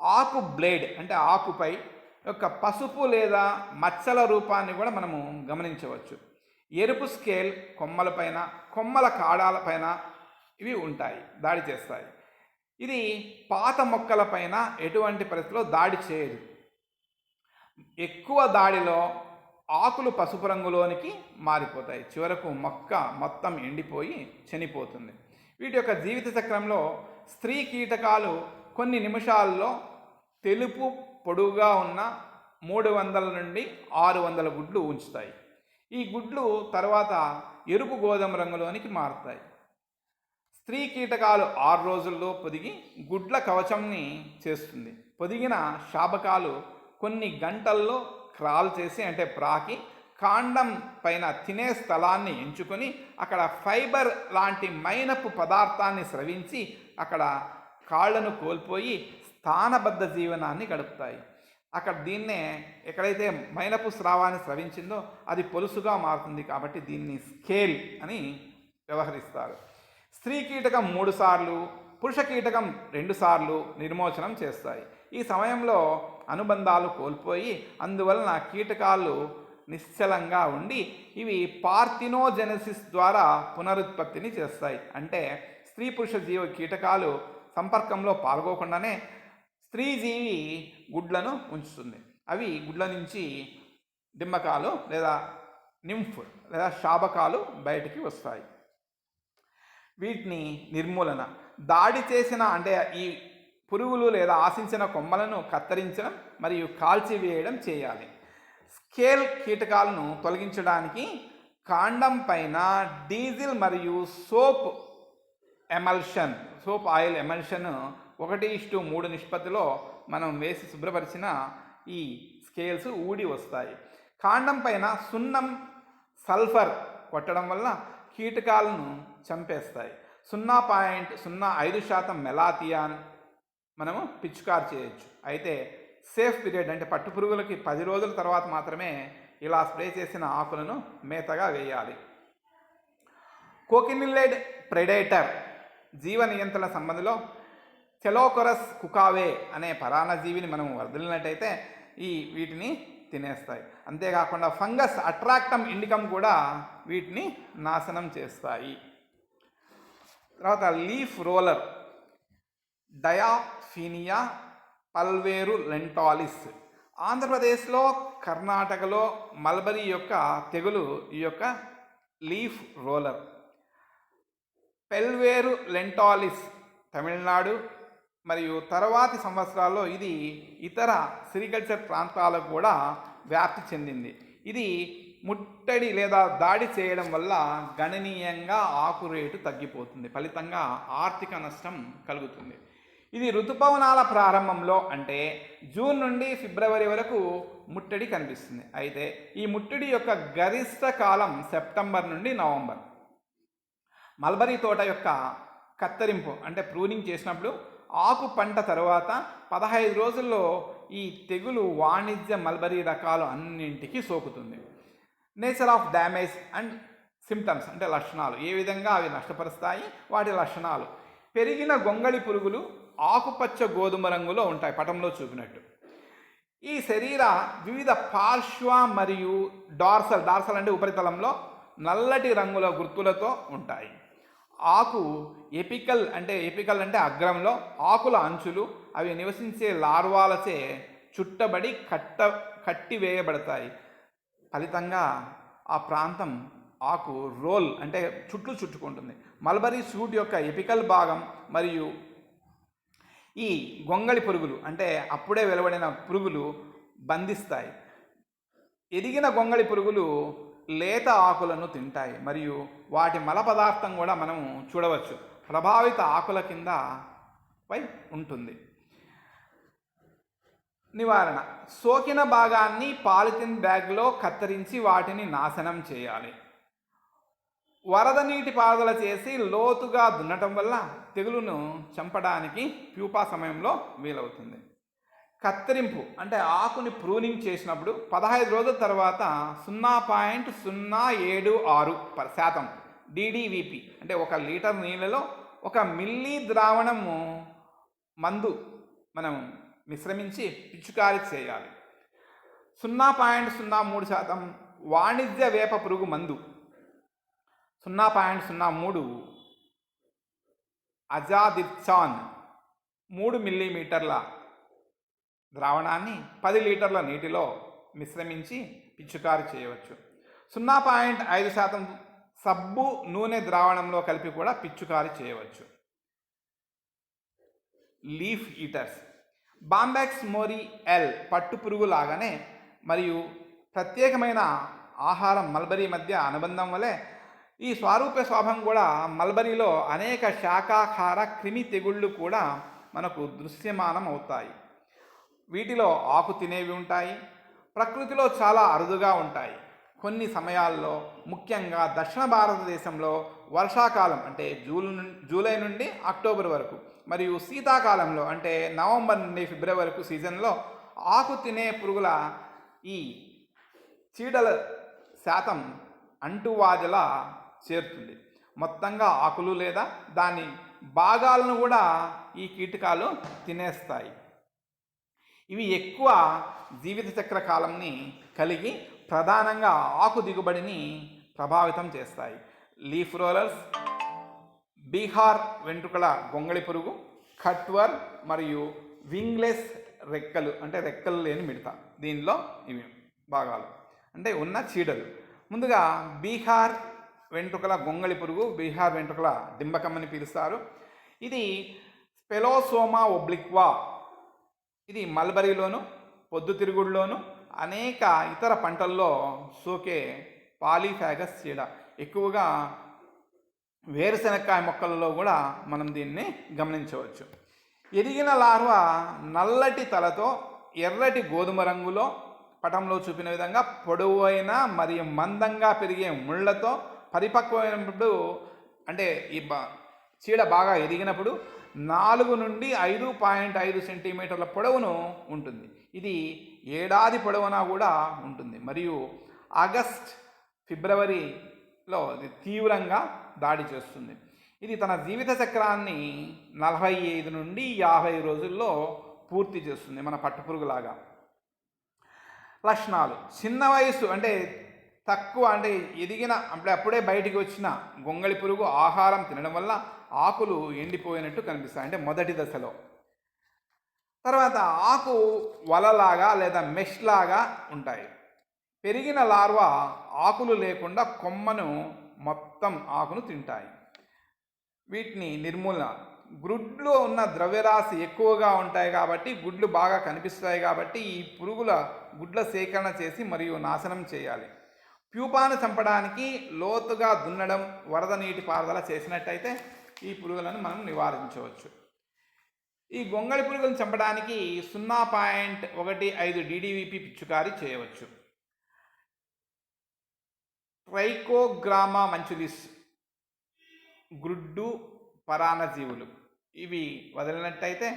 Speaker 1: ఆకు బ్లేడ్ అంటే ఆకుపై యొక్క పసుపు లేదా మచ్చల రూపాన్ని కూడా మనము గమనించవచ్చు. ఎరుపు స్కేల్ కొమ్మలపైన, కొమ్మల కాడాలపైన ఇవి ఉంటాయి, దాడి చేస్తాయి. ఇది పాత మొక్కలపైన ఎటువంటి పరిస్థితిలో దాడి చేయదు. ఎక్కువ దాడిలో ఆకులు పసుపు రంగులోనికి మారిపోతాయి. చివరకు మొక్క మొత్తం ఎండిపోయి చనిపోతుంది. వీటి యొక్క జీవిత చక్రంలో స్త్రీ కీటకాలు కొన్ని నిమిషాల్లో తెలుపు పొడుగుగా ఉన్న 300 నుండి 600 గుడ్లు ఉంచుతాయి. ఈ గుడ్లు తర్వాత ఎరుపు గోధుమ రంగులోనికి మారుతాయి. స్త్రీ కీటకాలు 6 రోజుల్లో పొదిగి గుడ్ల కవచంని చేస్తుంది. పొదిగిన శాబకాలు కొన్ని గంటల్లో క్రాల్ చేసి అంటే ప్రాకి కాండం పైన తినే స్థలాన్ని ఎంచుకొని అక్కడ ఫైబర్ లాంటి మైనపు పదార్థాన్ని స్రవించి అక్కడ కాళ్లను కోల్పోయి స్థానబద్ధ జీవనాన్ని గడుపుతాయి. అక్కడ దీన్నే ఎక్కడైతే మైనపు స్రావాన్ని స్రవించిందో అది పొలుసుగా మారుతుంది, కాబట్టి దీన్ని స్కేల్ అని వ్యవహరిస్తారు. స్త్రీ కీటకం 3 సార్లు, పురుష కీటకం 2 సార్లు నిర్మోచనం చేస్తాయి. ఈ సమయంలో అనుబంధాలు కోల్పోయి అందువలన కీటకాలు నిశ్చలంగా ఉండి ఇవి పార్థినోజెనసిస్ ద్వారా పునరుత్పత్తిని చేస్తాయి. అంటే స్త్రీ పురుష జీవ కీటకాలు సంపర్కంలో పాల్గొకుండానే స్త్రీ జీవి గుడ్లను ఉంచుతుంది. అవి గుడ్ల నుంచి డింబకాలు లేదా నింఫ్ లేదా శాబకాలు బయటికి వస్తాయి. వీటిని నిర్మూలన, దాడి చేసిన అంటే ఈ పురుగులు లేదా ఆశించిన కొమ్మలను కత్తిరించడం మరియు కాల్చివేయడం చేయాలి. స్కేల్ కీటకాలను తొలగించడానికి కాండం పైన డీజిల్ మరియు సోప్ ఆయిల్ ఎమల్షన్ 1:3 నిష్పత్తిలో మనం వేసి శుభ్రపరిచిన ఈ స్కేల్స్ ఊడి వస్తాయి. కాండం పైన సున్నం, సల్ఫర్ కొట్టడం వల్ల కీటకాలను చంపేస్తాయి. 0.05% మెలాథియాన్ మనము పిచికారి చేయొచ్చు. అయితే సేఫ్ పీరియడ్ అంటే పట్టుపురుగులకి 10 రోజుల తర్వాత మాత్రమే ఇలా స్ప్రే చేసిన ఆకులను మేతగా వేయాలి. కోకినిల్లైడ్ ప్రెడేటర్ జీవ నియంత్రణ సంబంధిలో చెలోకొరస్ కుకావే అనే పరాన్నజీవిని మనం వదిలినట్టయితే వీటిని తినేస్తాయి. అంతేకాకుండా ఫంగస్ అట్రాక్టమ్ ఇండికమ్ కూడా వీటిని నాశనం చేస్తాయి. తర్వాత లీఫ్ రోలర్ డయాఫీనియా పల్వేరు లెంటాలిస్. ఆంధ్రప్రదేశ్లో, కర్ణాటకలో మల్బరీ యొక్క తెగులు ఈ యొక్క లీఫ్ రోలర్. పెల్వేరు లెంటాలిస్ తమిళనాడు మరియు తర్వాతి సంవత్సరాల్లో ఇది ఇతర సిరికల్చర్ ప్రాంతాలకు కూడా వ్యాప్తి చెందింది. ఇది ముట్టడి లేదా దాడి చేయడం వల్ల గణనీయంగా ఆకు రేటు తగ్గిపోతుంది, ఫలితంగా ఆర్థిక నష్టం కలుగుతుంది. ఇది ఋతుపవనాల ప్రారంభంలో అంటే జూన్ నుండి ఫిబ్రవరి వరకు ముట్టడి కనిపిస్తుంది. అయితే ఈ ముట్టడి యొక్క గరిష్ట కాలం సెప్టెంబర్ నుండి నవంబర్. మల్బరీ తోట యొక్క కత్తిరింపు అంటే ప్రూనింగ్ చేసినప్పుడు ఆకు పంట తరువాత 15 రోజుల్లో ఈ తెగులు వాణిజ్య మల్బరీ రకాలు అన్నింటికీ సోకుతుంది. Nature of damage and symptoms అంటే లక్షణాలు, ఏ విధంగా అవి నష్టపరుస్తాయి, వాటి లక్షణాలు. పెరిగిన గొంగళి పురుగులు ఆకుపచ్చ గోధుమ రంగులో ఉంటాయి, పటంలో చూపినట్టు. ఈ శరీర వివిధ పార్శ్వ మరియు డార్సల్ అంటే ఉపరితలంలో నల్లటి రంగుల గుర్తులతో ఉంటాయి. ఆకు ఎపికల్ అంటే అగ్రంలో ఆకుల అంచులు అవి నివసించే లార్వాలచే చుట్టబడి కట్టివేయబడతాయి. ఫలితంగా ఆ ప్రాంతం ఆకు రోల్ అంటే చుట్టుకుంటుంది. మల్బరీ షూట్ యొక్క ఎపికల్ భాగం మరియు ఈ గొంగళి పురుగులు అంటే అప్పుడే వెలువడిన పురుగులు బంధిస్తాయి. ఎదిగిన గొంగళి పురుగులు లేత ఆకులను తింటాయి మరియు వాటి మల పదార్థం కూడా మనం చూడవచ్చు, ప్రభావిత ఆకుల కింద పై ఉంటుంది. నివారణ: సోకిన భాగాన్ని పాలిథిన్ బ్యాగ్లో కత్తిరించి వాటిని నాశనం చేయాలి. వరద నీటి పారుదల చేసి లోతుగా దున్నటం వల్ల తెగులును చంపడానికి ప్యూపా సమయంలో వీలవుతుంది. కత్తిరింపు అంటే ఆకుని ప్రూనింగ్ చేసినప్పుడు 15 రోజుల తర్వాత 0.076% DDVP అంటే 1 లీటర్ నీళ్ళలో 1 మిల్లీ ద్రావణము మందు మనం మిశ్రమించి పిచికారీ చేయాలి. 0.03% వాణిజ్య వేప పురుగు మందు, 0.03 అజాదిర్చాన్ 3 మిల్లీమీటర్ల ద్రావణాన్ని 10 లీటర్ల నీటిలో మిశ్రమించి పిచికారీ చేయవచ్చు. 0.5% సబ్బు నూనె ద్రావణంలో కలిపి కూడా పిచికారీ చేయవచ్చు. లీఫ్ ఈటర్స్: బాంబాక్స్ మోరీ ఎల్ పట్టు పురుగు లాగానే మరియు ప్రత్యేకమైన ఆహారం మల్బరీ మధ్య అనుబంధం వలె ఈ స్వారూప్య స్వభావం కూడా మల్బరీలో అనేక శాకాహార క్రిమి తెగుళ్ళు కూడా మనకు దృశ్యమానం అవుతాయి. వీటిలో ఆకు తినేవి ఉంటాయి, ప్రకృతిలో చాలా అరుదుగా ఉంటాయి. కొన్ని సమయాల్లో ముఖ్యంగా దక్షిణ భారతదేశంలో వర్షాకాలం అంటే జూలై నుండి అక్టోబర్ వరకు మరియు శీతాకాలంలో అంటే నవంబర్ నుండి ఫిబ్రవరి వరకు సీజన్లో ఆకు తినే పురుగుల ఈ చీడల శాతం అంటువ్యాధిలా చేరుతుంది. మొత్తంగా ఆకులు లేదా దాని భాగాలను కూడా ఈ కీటకాలు తినేస్తాయి. ఇవి ఎక్కువ జీవిత చక్ర కాలంని కలిగి ప్రధానంగా ఆకు దిగుబడిని ప్రభావితం చేస్తాయి. లీఫ్ రోలర్స్, బీహార్ వెంట్రుకల గొంగళి పురుగు, కట్వర్ మరియు వింగ్లెస్ రెక్కలు అంటే రెక్కలు లేని మిడత. దీనిలో ఇవి భాగాలు అంటే ఉన్న చీడలు. ముందుగా బీహార్ వెంట్రుకల గొంగళి పురుగు, బీహార్ వెంట్రుకల డింబకమ్మని పిలుస్తారు. ఇది స్పెలోసోమా ఒబ్లిక్వా. ఇది మల్బరీలోను, పొద్దుతిరుగుడులోను అనేక ఇతర పంటల్లో సోకే పాలీఫాగస్ చీడ. ఎక్కువగా వేరుశెనక్కాయ మొక్కలలో కూడా మనం దీన్ని గమనించవచ్చు. ఎదిగిన లార్వా నల్లటి తలతో ఎర్రటి గోధుమ రంగులో పటంలో చూపిన విధంగా పొడవైన మరియు మందంగా పెరిగే ముళ్ళతో పరిపక్వమైనప్పుడు అంటే ఈ చీడ బాగా ఎదిగినప్పుడు 4 నుండి 5.5 సెంటీమీటర్ల పొడవును ఉంటుంది. ఇది ఏడాది పొడవునా కూడా ఉంటుంది మరియు ఆగస్ట్ ఫిబ్రవరిలో ఇది తీవ్రంగా దాడి చేస్తుంది. ఇది తన జీవిత చక్రాన్ని 45 నుండి 50 రోజుల్లో పూర్తి చేస్తుంది, మన పట్టుపురుగులాగా. లక్షణాలు: చిన్న వయసు అంటే తక్కువ అంటే ఎదిగిన అప్పుడే బయటికి వచ్చిన గొంగళి పురుగు ఆహారం తినడం వల్ల ఆకులు ఎండిపోయినట్టు కనిపిస్తాయి, అంటే మొదటి దశలో. తర్వాత ఆకు వలలాగా లేదా మెష్ లాగా ఉంటాయి. పెరిగిన లార్వా ఆకులు లేకుండా కొమ్మను మొత్తం ఆకును తింటాయి. వీటిని నిర్మూలన: గుడ్లో ఉన్న ద్రవ్యరాశి ఎక్కువగా ఉంటాయి కాబట్టి, గుడ్లు బాగా కనిపిస్తాయి కాబట్టి ఈ పురుగుల గుడ్ల సేకరణ చేసి మరియు నాశనం చేయాలి. ప్యూపాను చంపడానికి లోతుగా దున్నడం, వరద నీటి పారుదల చేసినట్టయితే ఈ పురుగులను మనం నివారించవచ్చు. ఈ గొంగళి పురుగులను చంపడానికి 0.15 DDVP పిచ్చుకారి చేయవచ్చు. ట్రైకోగ్రామా మంచులిస్ గ్రుడ్డు పరాన్నజీవులు. ఇవి వదిలినట్టయితే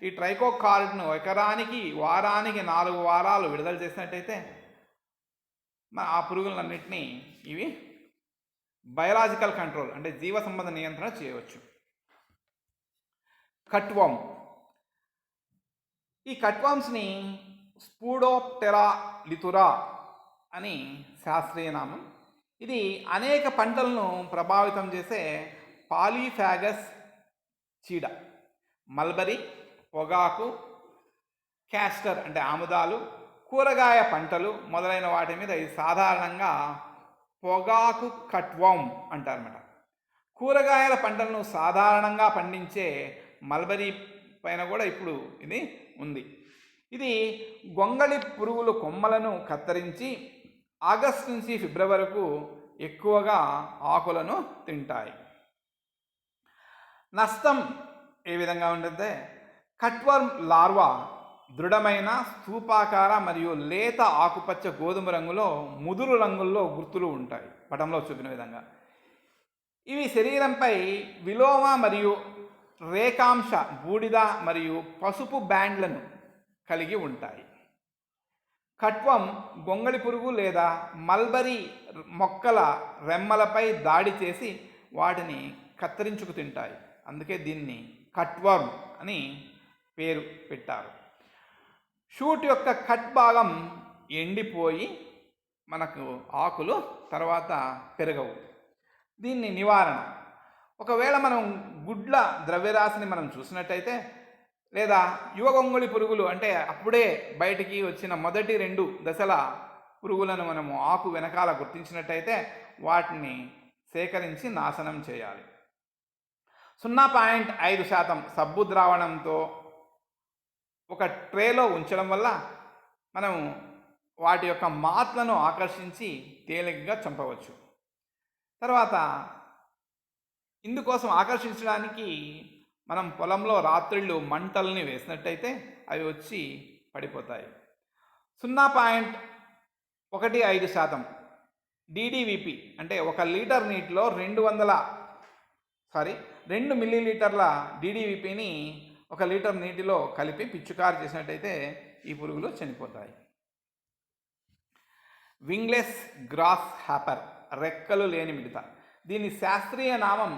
Speaker 1: ఈ ట్రైకోకార్డ్ను ఎకరానికి వారానికి 4 వారాలు విడుదల చేసినట్టయితే ఆ పురుగులన్నింటినీ ఇవి బయలాజికల్ కంట్రోల్ అంటే జీవ సంబంధ నియంత్రణ చేయవచ్చు. కట్వామ్. ఈ కట్వామ్స్ని స్పూడోప్టెరా లితురా అని శాస్త్రీయ నామం. ఇది అనేక పంటలను ప్రభావితం చేసే పాలీఫాగస్ చీడ. మల్బరీ, పొగాకు, క్యాస్టర్ అంటే ఆముదాలు, కూరగాయ పంటలు మొదలైన వాటి మీద ఇది సాధారణంగా పొగాకు కట్వామ్ అంటారన్నమాట. కూరగాయల పంటలను సాధారణంగా పండించే మల్బరీ పైన కూడా ఇప్పుడు ఇది ఉంది. ఇది గొంగళి పురుగులు కొమ్మలను కత్తిరించి ఆగస్టు నుంచి ఫిబ్రవరి వరకు ఎక్కువగా ఆకులను తింటాయి. నష్టం ఏ విధంగా ఉంటుంది? కట్వర్మ్ లార్వా దృఢమైన స్థూపాకార మరియు లేత ఆకుపచ్చ గోధుమ రంగులో ముదురు రంగుల్లో గుర్తులు ఉంటాయి, పటంలో చూపిన విధంగా. ఇవి శరీరంపై విలోమ మరియు రేఖాంశ బూడిద మరియు పసుపు బ్యాండ్లను కలిగి ఉంటాయి. కట్వం గొంగళి పురుగు లేదా మల్బరీ మొక్కల రెమ్మలపై దాడి చేసి వాటిని కత్తిరించుకు తింటాయి. అందుకే దీన్ని కట్వర్మ్ అని పేరు పెట్టారు. షూట్ యొక్క కట్ భాగం ఎండిపోయి మనకు ఆకులు తర్వాత పెరగవు. దీన్ని నివారణ: ఒకవేళ మనం గుడ్ల ద్రవ్యరాశిని మనం చూసినట్టయితే లేదా యువ గొంగళి పురుగులు అంటే అప్పుడే బయటికి వచ్చిన మొదటి 2 దశల పురుగులను మనము ఆకు వెనకాల గుర్తించినట్టయితే వాటిని సేకరించి నాశనం చేయాలి. 0.5% సబ్బు ద్రావణంతో ఒక ట్రేలో ఉంచడం వల్ల మనం వాటి యొక్క మాత్లను ఆకర్షించి తేలికగా చంపవచ్చు. తర్వాత ఇందుకోసం ఆకర్షించడానికి మనం పొలంలో రాత్రిళ్ళు మంటల్ని వేసినట్టయితే అవి వచ్చి పడిపోతాయి. 0.15% DDVP అంటే 1 లీటర్ నీటిలో 2 మిల్లీలీటర్ల DDVPని 1 లీటర్ నీటిలో కలిపి పిచ్చుకారు చేసినట్టయితే ఈ పురుగులు చనిపోతాయి. వింగ్లెస్ గ్రాస్ హ్యాపర్, రెక్కలు లేని మిడత. దీని శాస్త్రీయ నామం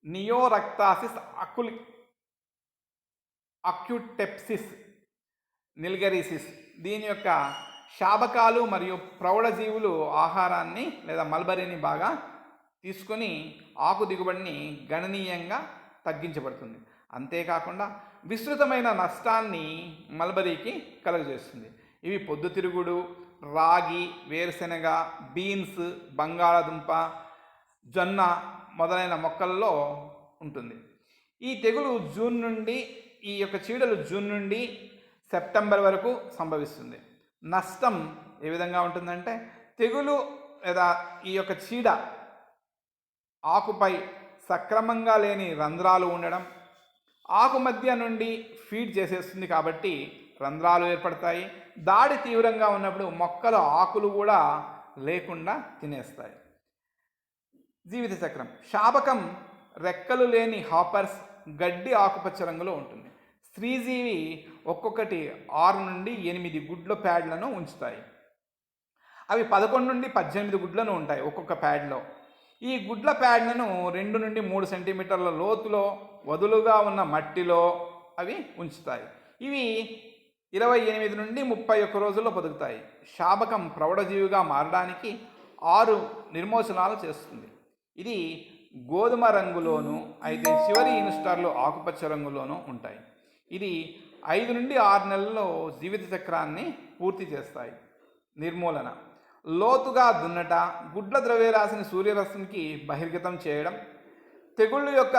Speaker 1: నియోరక్తాసిస్ అక్యుటెప్సిస్ నిల్గరిసిస్. దీని యొక్క శాబకాలు మరియు ప్రౌఢజీవులు ఆహారాన్ని లేదా మల్బరీని బాగా తీసుకొని ఆకు దిగుబడిని గణనీయంగా తగ్గించబడుతుంది. అంతేకాకుండా విస్తృతమైన నష్టాన్ని మల్బరీకి కలుగజేస్తుంది. ఇవి పొద్దుతిరుగుడు, రాగి, వేరుశెనగ, బీన్స్, బంగాళాదుంప, జొన్న మొదలైన మొక్కల్లో ఉంటుంది. ఈ తెగులు ఈ యొక్క చీడలు జూన్ నుండి సెప్టెంబర్ వరకు సంభవిస్తుంది. నష్టం ఏ విధంగా ఉంటుందంటే, తెగులు లేదా ఈ యొక్క చీడ ఆకుపై సక్రమంగా లేని రంధ్రాలు ఉండడం, ఆకు మధ్య నుండి ఫీడ్ చేసేస్తుంది కాబట్టి రంధ్రాలు ఏర్పడతాయి. దాడి తీవ్రంగా ఉన్నప్పుడు మొక్కల ఆకులు కూడా లేకుండా తినేస్తాయి. జీవిత చక్రం. శాబకం రెక్కలు లేని హాపర్స్ గడ్డి ఆకుపచ్చ రంగులో ఉంటుంది. స్త్రీజీవి ఒక్కొక్కటి 6 నుండి 8 గుడ్ల ప్యాడ్లను ఉంచుతాయి. అవి 11 నుండి 18 గుడ్లను ఉంటాయి ఒక్కొక్క ప్యాడ్లో. ఈ గుడ్ల ప్యాడ్లను 2 నుండి 3 సెంటీమీటర్ల లోతులో వదులుగా ఉన్న మట్టిలో అవి ఉంచుతాయి. ఇవి 28 నుండి 31 రోజుల్లో బతుకుతాయి. శాబకం ప్రౌఢజీవిగా మారడానికి 6 నిర్మోచనాలు చేస్తుంది. ఇది గోధుమ రంగులోను, అయితే చివరి ఇన్స్టార్లు ఆకుపచ్చ రంగులోనూ ఉంటాయి. ఇది 5 నుండి 6 నెలల్లో జీవిత చక్రాన్ని పూర్తి చేస్తాయి. నిర్మూలన. లోతుగా దున్నట, గుడ్ల ద్రవ్యరాశిని సూర్యరశ్మికి బహిర్గతం చేయడం, తెగుళ్ళు యొక్క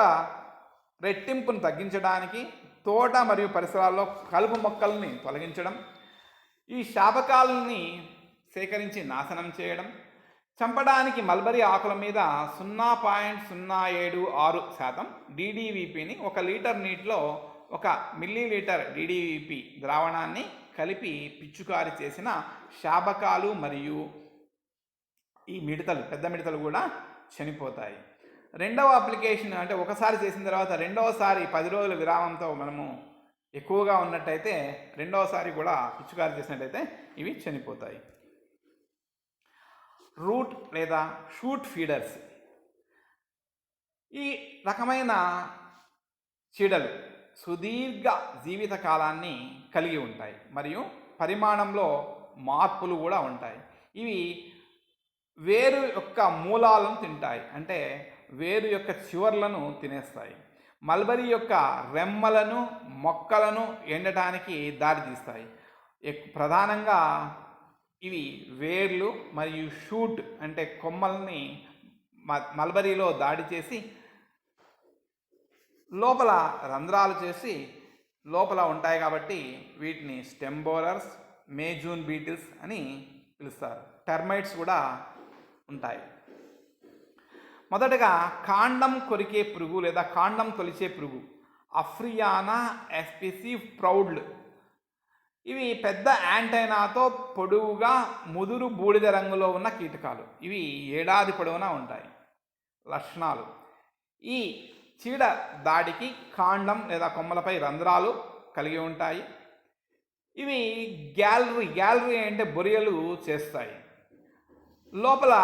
Speaker 1: రెట్టింపును తగ్గించడానికి తోట మరియు పరిసరాల్లో కలుపు మొక్కల్ని తొలగించడం, ఈ శాబకాలని సేకరించి నాశనం చేయడం, చంపడానికి మల్బరీ ఆకుల మీద 0.076% DDVPని 1 లీటర్ నీటిలో 1 మిల్లీలీటర్ DDVP ద్రావణాన్ని కలిపి పిచ్చుకారి చేసిన శాబకాలు మరియు ఈ మిడతలు, పెద్ద మిడతలు కూడా చనిపోతాయి. రెండవ అప్లికేషన్ అంటే ఒకసారి చేసిన తర్వాత రెండవసారి 10 రోజుల విరామంతో మనము ఎక్కువగా ఉన్నట్టయితే రెండవసారి కూడా పిచ్చుకారి చేసినట్టయితే ఇవి చనిపోతాయి. రూట్ లేదా షూట్ ఫీడర్స్. ఈ రకమైన చీడలు సుదీర్ఘ జీవిత కాలాన్ని కలిగి ఉంటాయి మరియు పరిమాణంలో మార్పులు కూడా ఉంటాయి. ఇవి వేరు యొక్క మూలాలను తింటాయి, అంటే వేరు యొక్క చివర్లను తినేస్తాయి. మల్బరీ యొక్క రెమ్మలను, మొక్కలను ఎండటానికి దారితీస్తాయి. ప్రధానంగా ఇవి వేర్లు మరియు షూట్ అంటే కొమ్మల్ని మల్బరీలో దాడి చేసి లోపల రంధ్రాలు చేసి లోపల ఉంటాయి కాబట్టి వీటిని స్టెమ్ బోరర్స్, మేజూన్ బీటిల్స్ అని పిలుస్తారు. టర్మైట్స్ కూడా ఉంటాయి. మొదటగా కాండం కొరికే పురుగు లేదా కాండం తొలిచే పురుగు అఫ్రియానా ఎస్పెసివ్ ప్రౌడ్ల్. ఇవి పెద్ద యాంటైనాతో పొడవుగా ముదురు బూడిద రంగులో ఉన్న కీటకాలు. ఇవి ఏడాది పొడవునా ఉంటాయి. లక్షణాలు. ఈ చీడ దాడికి కాండం లేదా కొమ్మలపై రంధ్రాలు కలిగి ఉంటాయి. ఇవి గ్యాలరీ అంటే బొరియలు చేస్తాయి. లోపల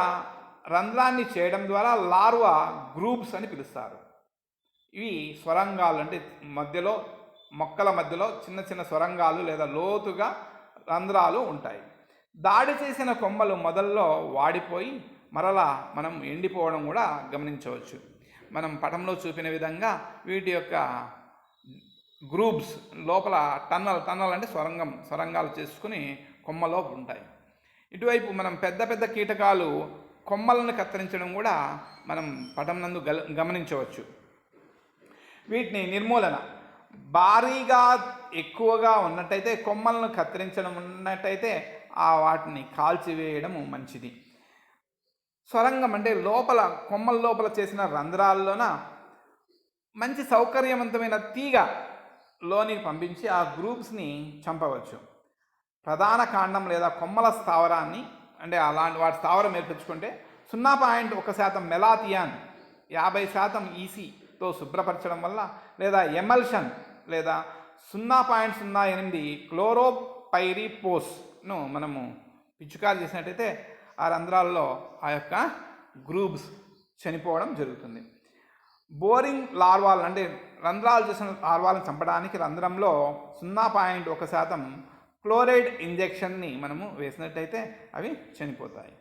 Speaker 1: రంధ్రాన్ని చేయడం ద్వారా లార్వా గ్రూప్స్ అని పిలుస్తారు. ఇవి స్వరంగాలు అంటే మధ్యలో మొక్కల మధ్యలో చిన్న చిన్న స్వరంగాలు లేదా లోతుగా రంధ్రాలు ఉంటాయి. దాడి చేసిన కొమ్మలు మొదల్లో వాడిపోయి మరలా మనం ఎండిపోవడం కూడా గమనించవచ్చు. మనం పటంలో చూపిన విధంగా వీటి యొక్క గ్రూప్స్ లోపల టన్నల్ అంటే స్వరంగాలు చేసుకుని కొమ్మలో ఉంటాయి. ఇటువైపు మనం పెద్ద పెద్ద కీటకాలు కొమ్మలను కత్తిరించడం కూడా మనం పటం నందు గమనించవచ్చు. వీటిని నిర్మూలన. భారీగా ఎక్కువగా ఉన్నట్టయితే కొమ్మలను కత్తిరించడం ఉన్నట్టయితే వాటిని కాల్చివేయడం మంచిది. స్వరంగం అంటే లోపల కొమ్మల లోపల చేసిన రంధ్రాల్లోన మంచి సౌకర్యవంతమైన తీగ లోనికి పంపించి ఆ గ్రూప్స్ని చంపవచ్చు. ప్రధాన కాండం లేదా కొమ్మల స్థావరాన్ని అంటే అలాంటి వాటి స్థావరం ఏర్పరచుకుంటే 0.1% మెలాథియాన్ 50% ECతో శుభ్రపరచడం వల్ల లేదా ఎమల్షన్ లేదా 0.08 క్లోరోపైరిపోస్ను మనము పిచికారి చేసినట్టయితే ఆ రంధ్రాల్లో ఆ యొక్క గ్రూప్స్ చనిపోవడం జరుగుతుంది. బోరింగ్ లార్వాలు అంటే రంధ్రాలు చేసిన లార్వాలను చంపడానికి రంధ్రంలో 0.1% క్లోరైడ్ ఇంజెక్షన్ని మనము వేసినట్టయితే అవి చనిపోతాయి.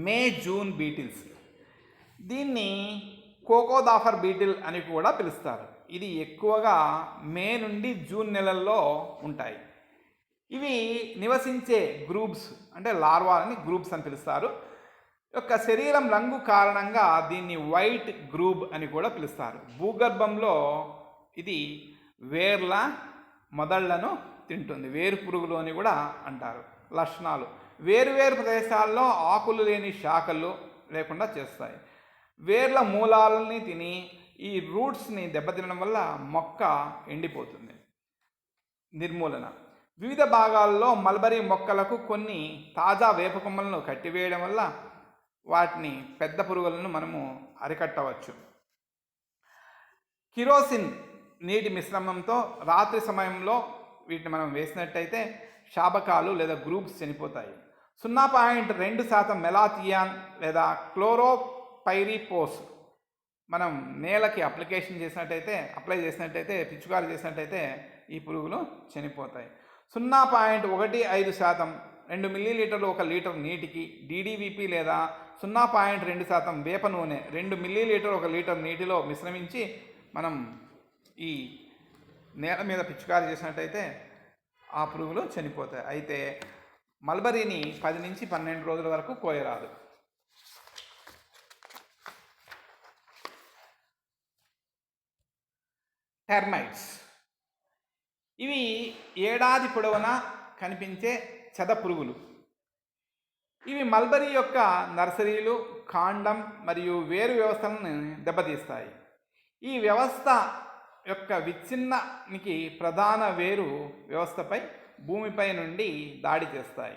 Speaker 1: మే జూన్ బీటిల్స్, దీన్ని కోకోదాఫర్ బీటిల్ అని కూడా పిలుస్తారు. ఇది ఎక్కువగా మే నుండి జూన్ నెలల్లో ఉంటాయి. ఇవి నివసించే గ్రూప్స్ అంటే లార్వాలని గ్రూప్స్ అని పిలుస్తారు. యొక్క శరీరం రంగు కారణంగా దీన్ని వైట్ గ్రూప్ అని కూడా పిలుస్తారు. భూగర్భంలో ఇది వేర్ల మొదళ్లను తింటుంది. వేరు పురుగులు అని కూడా అంటారు. లక్షణాలు: వేరువేరు ప్రదేశాల్లో ఆకులు లేని శాఖలు లేకుండా చేస్తాయి. వేర్ల మూలాలని తిని ఈ రూట్స్ని దెబ్బతినడం వల్ల మొక్క ఎండిపోతుంది. నిర్మూలన: వివిధ భాగాల్లో మల్బరీ మొక్కలకు కొన్ని తాజా వేప కొమ్మలను కట్టివేయడం వల్ల వాటిని పెద్ద పురుగులను మనము అరికట్టవచ్చు. కిరోసిన్ నీటి మిశ్రమంతో రాత్రి సమయంలో వీటిని మనం వేసినట్టయితే శాబకాలు లేదా గ్రూప్స్ చనిపోతాయి. 0.2% మెలాథియాన్ లేదా క్లోరోపైరిపోస్ మనం నేలకి అప్లై చేసినట్టయితే పిచికారి చేసినట్టయితే ఈ పురుగులు చనిపోతాయి. 0.15% 2 మిల్లీలీటర్లు 1 లీటర్ నీటికి DDVP లేదా 0.2% వేప నూనె 2 మిల్లీలీటర్ 1 లీటర్ నీటిలో మిశ్రమించి మనం ఈ నేల మీద పిచికారి చేసినట్టయితే ఆ పురుగులు చనిపోతాయి. అయితే మల్బరీని 10 నుంచి 12 రోజుల వరకు కోయరాదు. టెర్మైట్స్, ఇవి ఏడాది పొడవునా కనిపించే చెద పురుగులు. ఇవి మల్బరీ యొక్క నర్సరీలు, కాండం మరియు వేరు వ్యవస్థలను దెబ్బతీస్తాయి. ఈ వ్యవస్థ యొక్క విచ్ఛిన్నానికి ప్రధాన వేరు వ్యవస్థపై భూమిపై నుండి దాడి చేస్తాయి.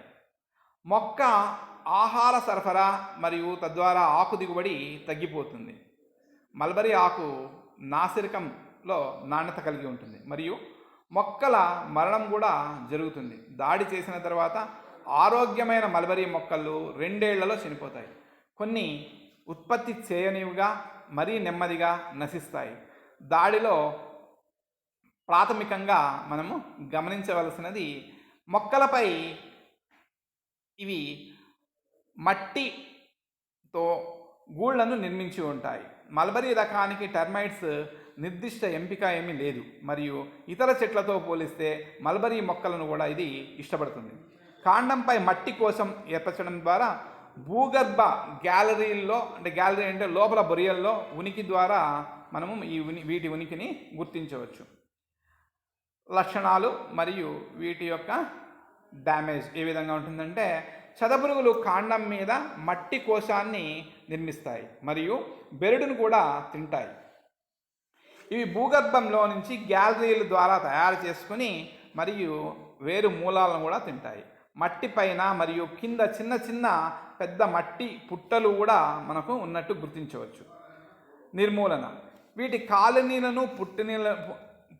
Speaker 1: మొక్క ఆహార సరఫరా మరియు తద్వారా ఆకు దిగుబడి తగ్గిపోతుంది. మల్బరీ ఆకు నాసిరకంలో నాణ్యత కలిగి ఉంటుంది మరియు మొక్కల మరణం కూడా జరుగుతుంది. దాడి చేసిన తర్వాత ఆరోగ్యమైన మల్బరీ మొక్కలు 2 ఏళ్లలో చనిపోతాయి. కొన్ని ఉత్పత్తి చేయనివిగా మరీ నెమ్మదిగా నశిస్తాయి. దాడిలో ప్రాథమికంగా మనము గమనించవలసినది మొక్కలపై ఇవి మట్టితో గూళ్లను నిర్మించి ఉంటాయి. మల్బరీ రకానికి టెర్మైట్స్ నిర్దిష్ట ఎంపిక ఏమీ లేదు మరియు ఇతర చెట్లతో పోలిస్తే మల్బరీ మొక్కలను కూడా ఇది ఇష్టపడుతుంది. కాండంపై మట్టి కోసం ఏర్పరచడం ద్వారా భూగర్భ గ్యాలరీల్లో గ్యాలరీ అంటే లోపల బొరియల్లో ఉనికి ద్వారా మనము వీటి ఉనికిని గుర్తించవచ్చు. లక్షణాలు మరియు వీటి యొక్క డ్యామేజ్ ఏ విధంగా ఉంటుందంటే చదపురుగులు కాండం మీద మట్టి కోశాన్ని నిర్మిస్తాయి మరియు బెరడును కూడా తింటాయి. ఇవి భూగర్భంలో నుంచి గ్యాలరీల ద్వారా తయారు చేసుకుని మరియు వేరు మూలాలను కూడా తింటాయి. మట్టి పైన మరియు కింద చిన్న చిన్న పెద్ద మట్టి పుట్టలు కూడా మనకు ఉన్నట్టు గుర్తించవచ్చు. నిర్మూలన: వీటి కాలనీలను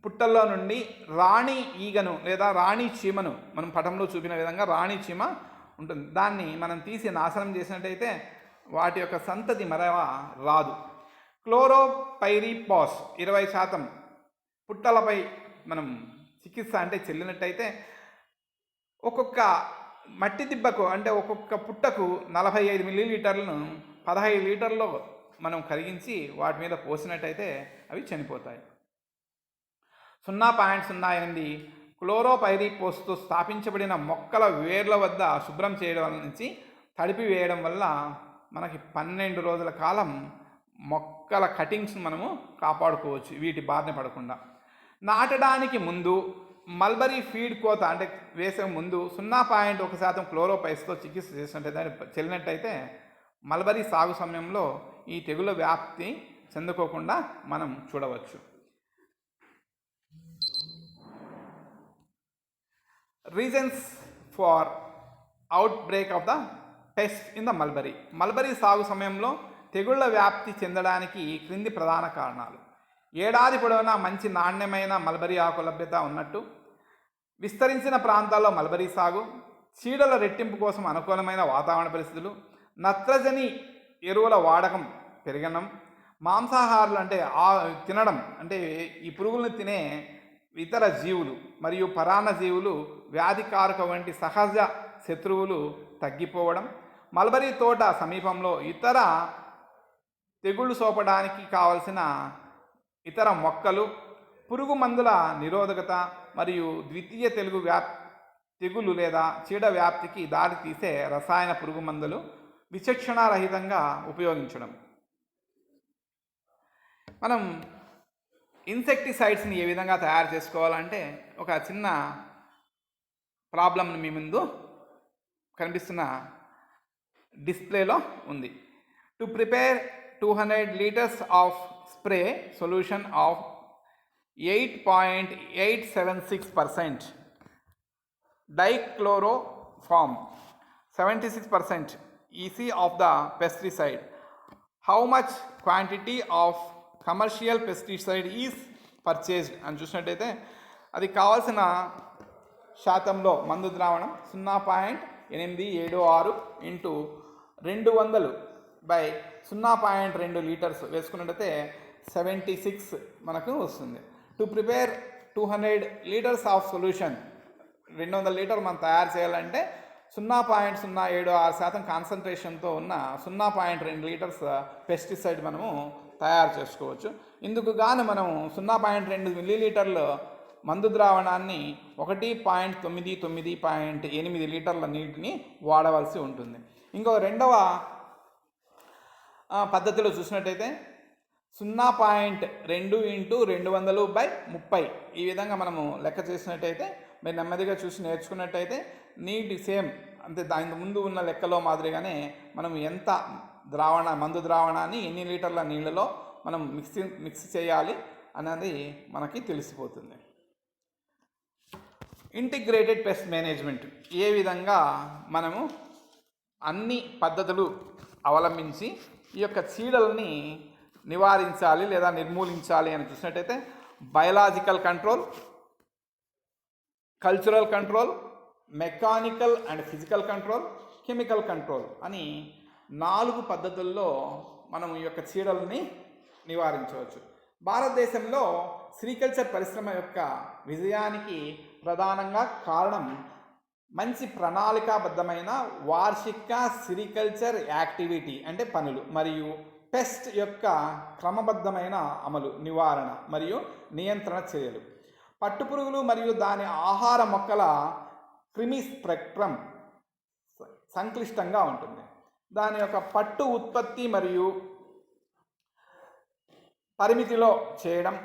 Speaker 1: పుట్టల్లో నుండి రాణి ఈగను లేదా రాణి చీమను మనం పటంలో చూపిన విధంగా రాణి చీమ ఉంటుంది. దాన్ని మనం తీసి నాశనం చేసినట్టయితే వాటి యొక్క సంతతి మరవ రాదు. క్లోరోపైరిపోస్ 20% పుట్టలపై మనం చికిత్స అంటే చెల్లినట్టయితే ఒక్కొక్క మట్టి దిబ్బకు అంటే ఒక్కొక్క పుట్టకు 45 మిల్లీలీటర్లను 15 లీటర్లో మనం కరిగించి వాటి మీద పోసినట్టయితే అవి చనిపోతాయి. 0.08 క్లోరోపైరిపోస్తో స్థాపించబడిన మొక్కల వేర్ల వద్ద శుభ్రం చేయడం నుంచి తడిపి వేయడం వల్ల మనకి 12 రోజుల కాలం మొక్కల కటింగ్స్ మనము కాపాడుకోవచ్చు వీటి బారిన పడకుండా. నాటడానికి ముందు మల్బరీ ఫీడ్ కోత అంటే వేసే ముందు 0.1% క్లోరోపైస్తో చికిత్స చేసినట్టయితే చెల్లినట్టయితే మల్బరీ సాగు సమయంలో ఈ తెగుల వ్యాప్తి చెందుకోకుండా మనం చూడవచ్చు. Reasons for outbreak of the pest in the mulberry. Mulberry సాగు సమయంలో తెగుళ్ల వ్యాప్తి చెందడానికి క్రింది ప్రధాన కారణాలు: ఏడాది పొడవునా మంచి నాణ్యమైన మల్బరీ ఆకు లభ్యత ఉన్నట్టు, విస్తరించిన ప్రాంతాల్లో మల్బరీ సాగు, చీడల రెట్టింపు కోసం అనుకూలమైన వాతావరణ పరిస్థితులు, నత్రజని ఎరువుల వాడకం పెరగడం, మాంసాహారులు అంటే తినడం అంటే ఈ పురుగులను తినే ఇతర జీవులు మరియు పరాన్న జీవులు, వ్యాధికారక వంటి సహజ శత్రువులు తగ్గిపోవడం, మల్బరీ తోట సమీపంలో ఇతర తెగుళ్ళు సోపడానికి కావలసిన ఇతర మొక్కలు, పురుగు మందుల నిరోధకత మరియు ద్వితీయ తెగులు లేదా చీడ వ్యాప్తికి దారితీసే రసాయన పురుగు మందులు విచక్షణారహితంగా ఉపయోగించడం. మనం ఇన్సెక్టిసైడ్స్ని ఏ విధంగా తయారు చేసుకోవాలంటే ఒక చిన్న ప్రాబ్లమ్ని మీ ముందు కనిపిస్తున్న డిస్ప్లేలో ఉంది. To prepare 200 liters of spray solution of 8.876% డైక్లోరోఫామ్ 76% EC of the pesticide. How much quantity of commercial pesticide is purchased అని చూసినట్టయితే అది కావాల్సిన శాతంలో మందు ద్రావణం 0.876 ఇంటూ 200 బై 0.2 లీటర్స్ వేసుకున్నట్టయితే 76 మనకు వస్తుంది. To prepare 200 liters of solution, 200 litre మనం తయారు చేయాలంటే 0.076% కాన్సన్ట్రేషన్తో ఉన్న 0.2 లీటర్స్ పెస్టిసైడ్ మనము తయారు చేసుకోవచ్చు. ఇందుకు గాను మనం 0.2 మిల్లీలీటర్లు మందు ద్రావణాన్ని 1.99.8 లీటర్ల నీటిని వాడవలసి ఉంటుంది. ఇంకో రెండవ పద్ధతిలో చూసినట్టయితే 0.2 ఇంటూ 200 బై 30 ఈ విధంగా మనము లెక్క చేసినట్టయితే మీరు నెమ్మదిగా చూసి నేర్చుకున్నట్టయితే నీటి సేమ్ అంతే దాని ముందు ఉన్న లెక్కలో మాదిరిగానే మనం ఎంత మందు ద్రావణాన్ని ఎన్ని లీటర్ల నీళ్ళలో మనం మిక్స్ చేయాలి అన్నది మనకి తెలిసిపోతుంది. ఇంటిగ్రేటెడ్ పెస్ట్ మేనేజ్మెంట్ ఏ విధంగా మనము అన్ని పద్ధతులు అవలంబించి ఈ యొక్క చీడల్ని నివారించాలి లేదా నిర్మూలించాలి అని చూసినట్టయితే biological control, cultural control, mechanical and physical control, chemical control అని 4 పద్ధతుల్లో మనం ఈ యొక్క చీడల్ని నివారించవచ్చు. భారతదేశంలో సెరికల్చర్ పరిశ్రమ యొక్క విజయానికి ప్రధానంగా కారణం మంచి ప్రణాళికాబద్ధమైన వార్షిక సెరికల్చర్ యాక్టివిటీ అంటే పనులు మరియు పెస్ట్ యొక్క క్రమబద్ధమైన అమలు, నివారణ మరియు నియంత్రణ చర్యలు. పట్టుపురుగులు మరియు దాని ఆహార మొక్కల క్రిమి స్పెక్ట్రమ్ సంక్లిష్టంగా ఉంటుంది. దాని యొక్క పట్టు ఉత్పత్తి మరియు పరిమితిలో చేయడం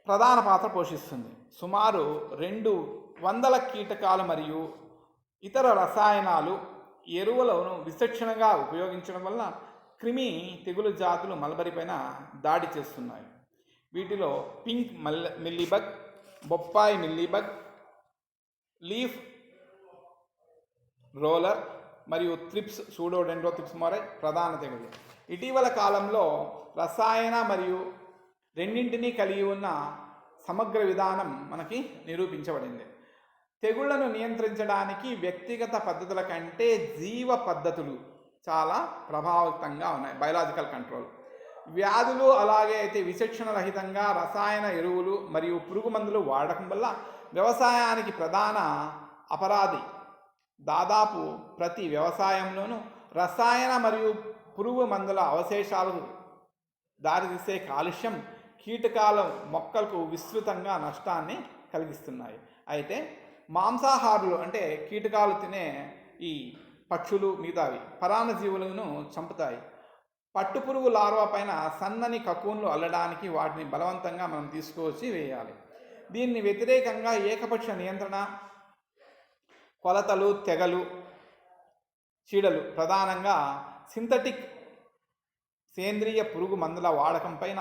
Speaker 1: ప్రధాన పాత్ర పోషిస్తుంది. సుమారు 200 కీటకాలు మరియు ఇతర రసాయనాలు, ఎరువులను విచక్షణగా ఉపయోగించడం వల్ల క్రిమి తెగులు జాతులు మల్బరీ పైన దాడి చేస్తున్నాయి. వీటిలో పింక్ మిల్లీబగ్, బొప్పాయి మిల్లీబగ్, లీఫ్ రోలర్ మరియు త్రిప్స్, సూడోడెండ్రోథ్రిప్స్ మొరై ప్రధాన తెగులు. ఇటీవల కాలంలో రసాయన మరియు రెండింటినీ కలిగి ఉన్న సమగ్ర విధానం మనకి నిరూపించబడింది. తెగుళ్లను నియంత్రించడానికి వ్యక్తిగత పద్ధతుల కంటే జీవ పద్ధతులు చాలా ప్రభావితంగా ఉన్నాయి. బయలాజికల్ కంట్రోల్ వ్యాధులు అలాగే అయితే విచక్షణ రహితంగా రసాయన ఎరువులు మరియు పురుగు మందులు వాడటం వల్ల వ్యవసాయానికి ప్రధాన అపరాధి. దాదాపు ప్రతి వ్యవసాయంలోనూ రసాయన మరియు పురుగు మందుల అవశేషాలు దారితీసే కాలుష్యం కీటకాల మొక్కలకు విస్తృతంగా నష్టాన్ని కలిగిస్తున్నాయి. అయితే మాంసాహారులు అంటే కీటకాలు తినే ఈ పక్షులు మిగతావి పరాన్న జీవులను చంపుతాయి. పట్టుపురుగు లార్వా పైన సన్నని కకూన్లు అల్లడానికి వాటిని బలవంతంగా మనం తీసుకువచ్చి వేయాలి. దీన్ని వ్యతిరేకంగా ఏకపక్ష నియంత్రణ, కొలతలు, తెగలు, చీడలు ప్రధానంగా సింథటిక్ సేంద్రియ పురుగు మందుల వాడకం పైన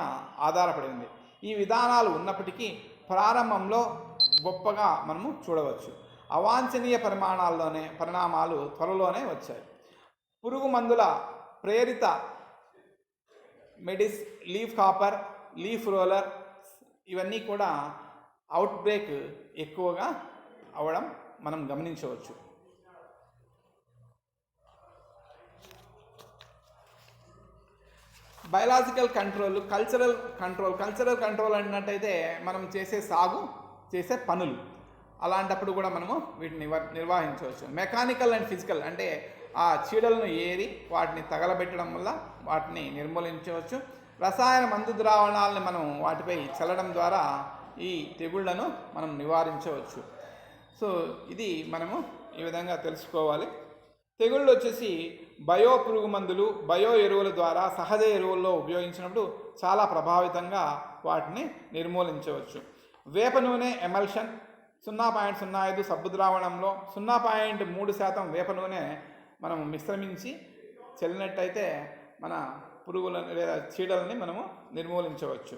Speaker 1: ఆధారపడింది. ఈ విధానాలు ఉన్నప్పటికీ ప్రారంభంలో గొప్పగా మనము చూడవచ్చు. అవాంఛనీయ పరిణామాలు త్వరలోనే వచ్చాయి. పురుగు మందుల ప్రేరిత మెడిస్, లీఫ్ హాపర్, లీఫ్ రోలర్ ఇవన్నీ కూడా అవుట్ బ్రేక్ ఎక్కువగా అవడం మనం గమనించవచ్చు. బయలాజికల్ కంట్రోల్, కల్చరల్ కంట్రోల్ అన్నట్టయితే మనం చేసే పనులు అలాంటప్పుడు కూడా మనము వీటిని నిర్వహించవచ్చు. మెకానికల్ అండ్ ఫిజికల్ అంటే ఆ చీడలను ఏరి వాటిని తగలబెట్టడం వల్ల వాటిని నిర్మూలించవచ్చు. రసాయన మందు ద్రావణాలను మనం వాటిపై చల్లడం ద్వారా ఈ తెగుళ్లను మనం నివారించవచ్చు. సో ఇది మనము ఈ విధంగా తెలుసుకోవాలి. తెగుళ్ళు వచ్చేసి బయో పురుగు మందులు, బయో ఎరువుల ద్వారా సహజ ఎరువుల్లో ఉపయోగించినప్పుడు చాలా ప్రభావితంగా వాటిని నిర్మూలించవచ్చు. వేప నూనె ఎమల్షన్ 0.05 సబ్బు ద్రావణంలో 0.3% వేప నూనె మనం మిశ్రమించి చల్లినట్టయితే మన పురుగులను లేదా చీడలని మనము నిర్మూలించవచ్చు.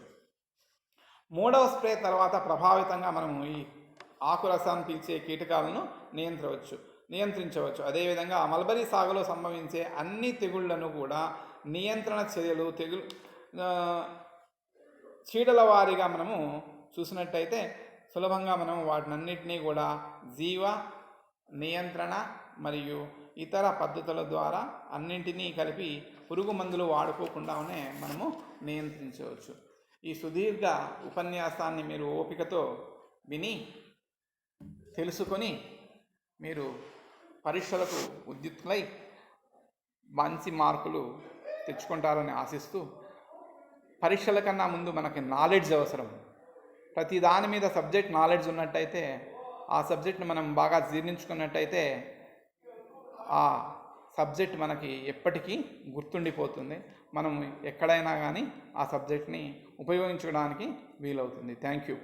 Speaker 1: మూడవ స్ప్రే తర్వాత ప్రభావితంగా మనము ఈ ఆకురసాన్ని పీల్చే కీటకాలను నియంత్రించవచ్చు. అదేవిధంగా మల్బరీ సాగులో సంభవించే అన్ని తెగుళ్లను కూడా నియంత్రణ చర్యలు చీడల వారీగా మనము చూసినట్టయితే సులభంగా మనం వాటినన్నిటినీ కూడా జీవ నియంత్రణ మరియు ఇతర పద్ధతుల ద్వారా అన్నింటినీ కలిపి పురుగు మందులు వాడుకోకుండానే మనము నియంత్రించవచ్చు. ఈ సుదీర్ఘ ఉపన్యాసాన్ని మీరు ఓపికతో విని తెలుసుకొని మీరు పరీక్షలకు ఉద్యుక్తులై మంచి మార్కులు తెచ్చుకుంటారని ఆశిస్తూ, పరీక్షల కన్నా ముందు మనకి నాలెడ్జ్ అవసరం. ప్రతి దాని మీద సబ్జెక్ట్ నాలెడ్జ్ ఉన్నట్టయితే, ఆ సబ్జెక్ట్ని మనం బాగా జీర్ణించుకున్నట్టయితే ఆ సబ్జెక్ట్ మనకి ఎప్పటికీ గుర్తుండిపోతుంది. మనం ఎక్కడైనా కానీ ఆ సబ్జెక్ట్ని ఉపయోగించడానికి వీలవుతుంది. Thank you.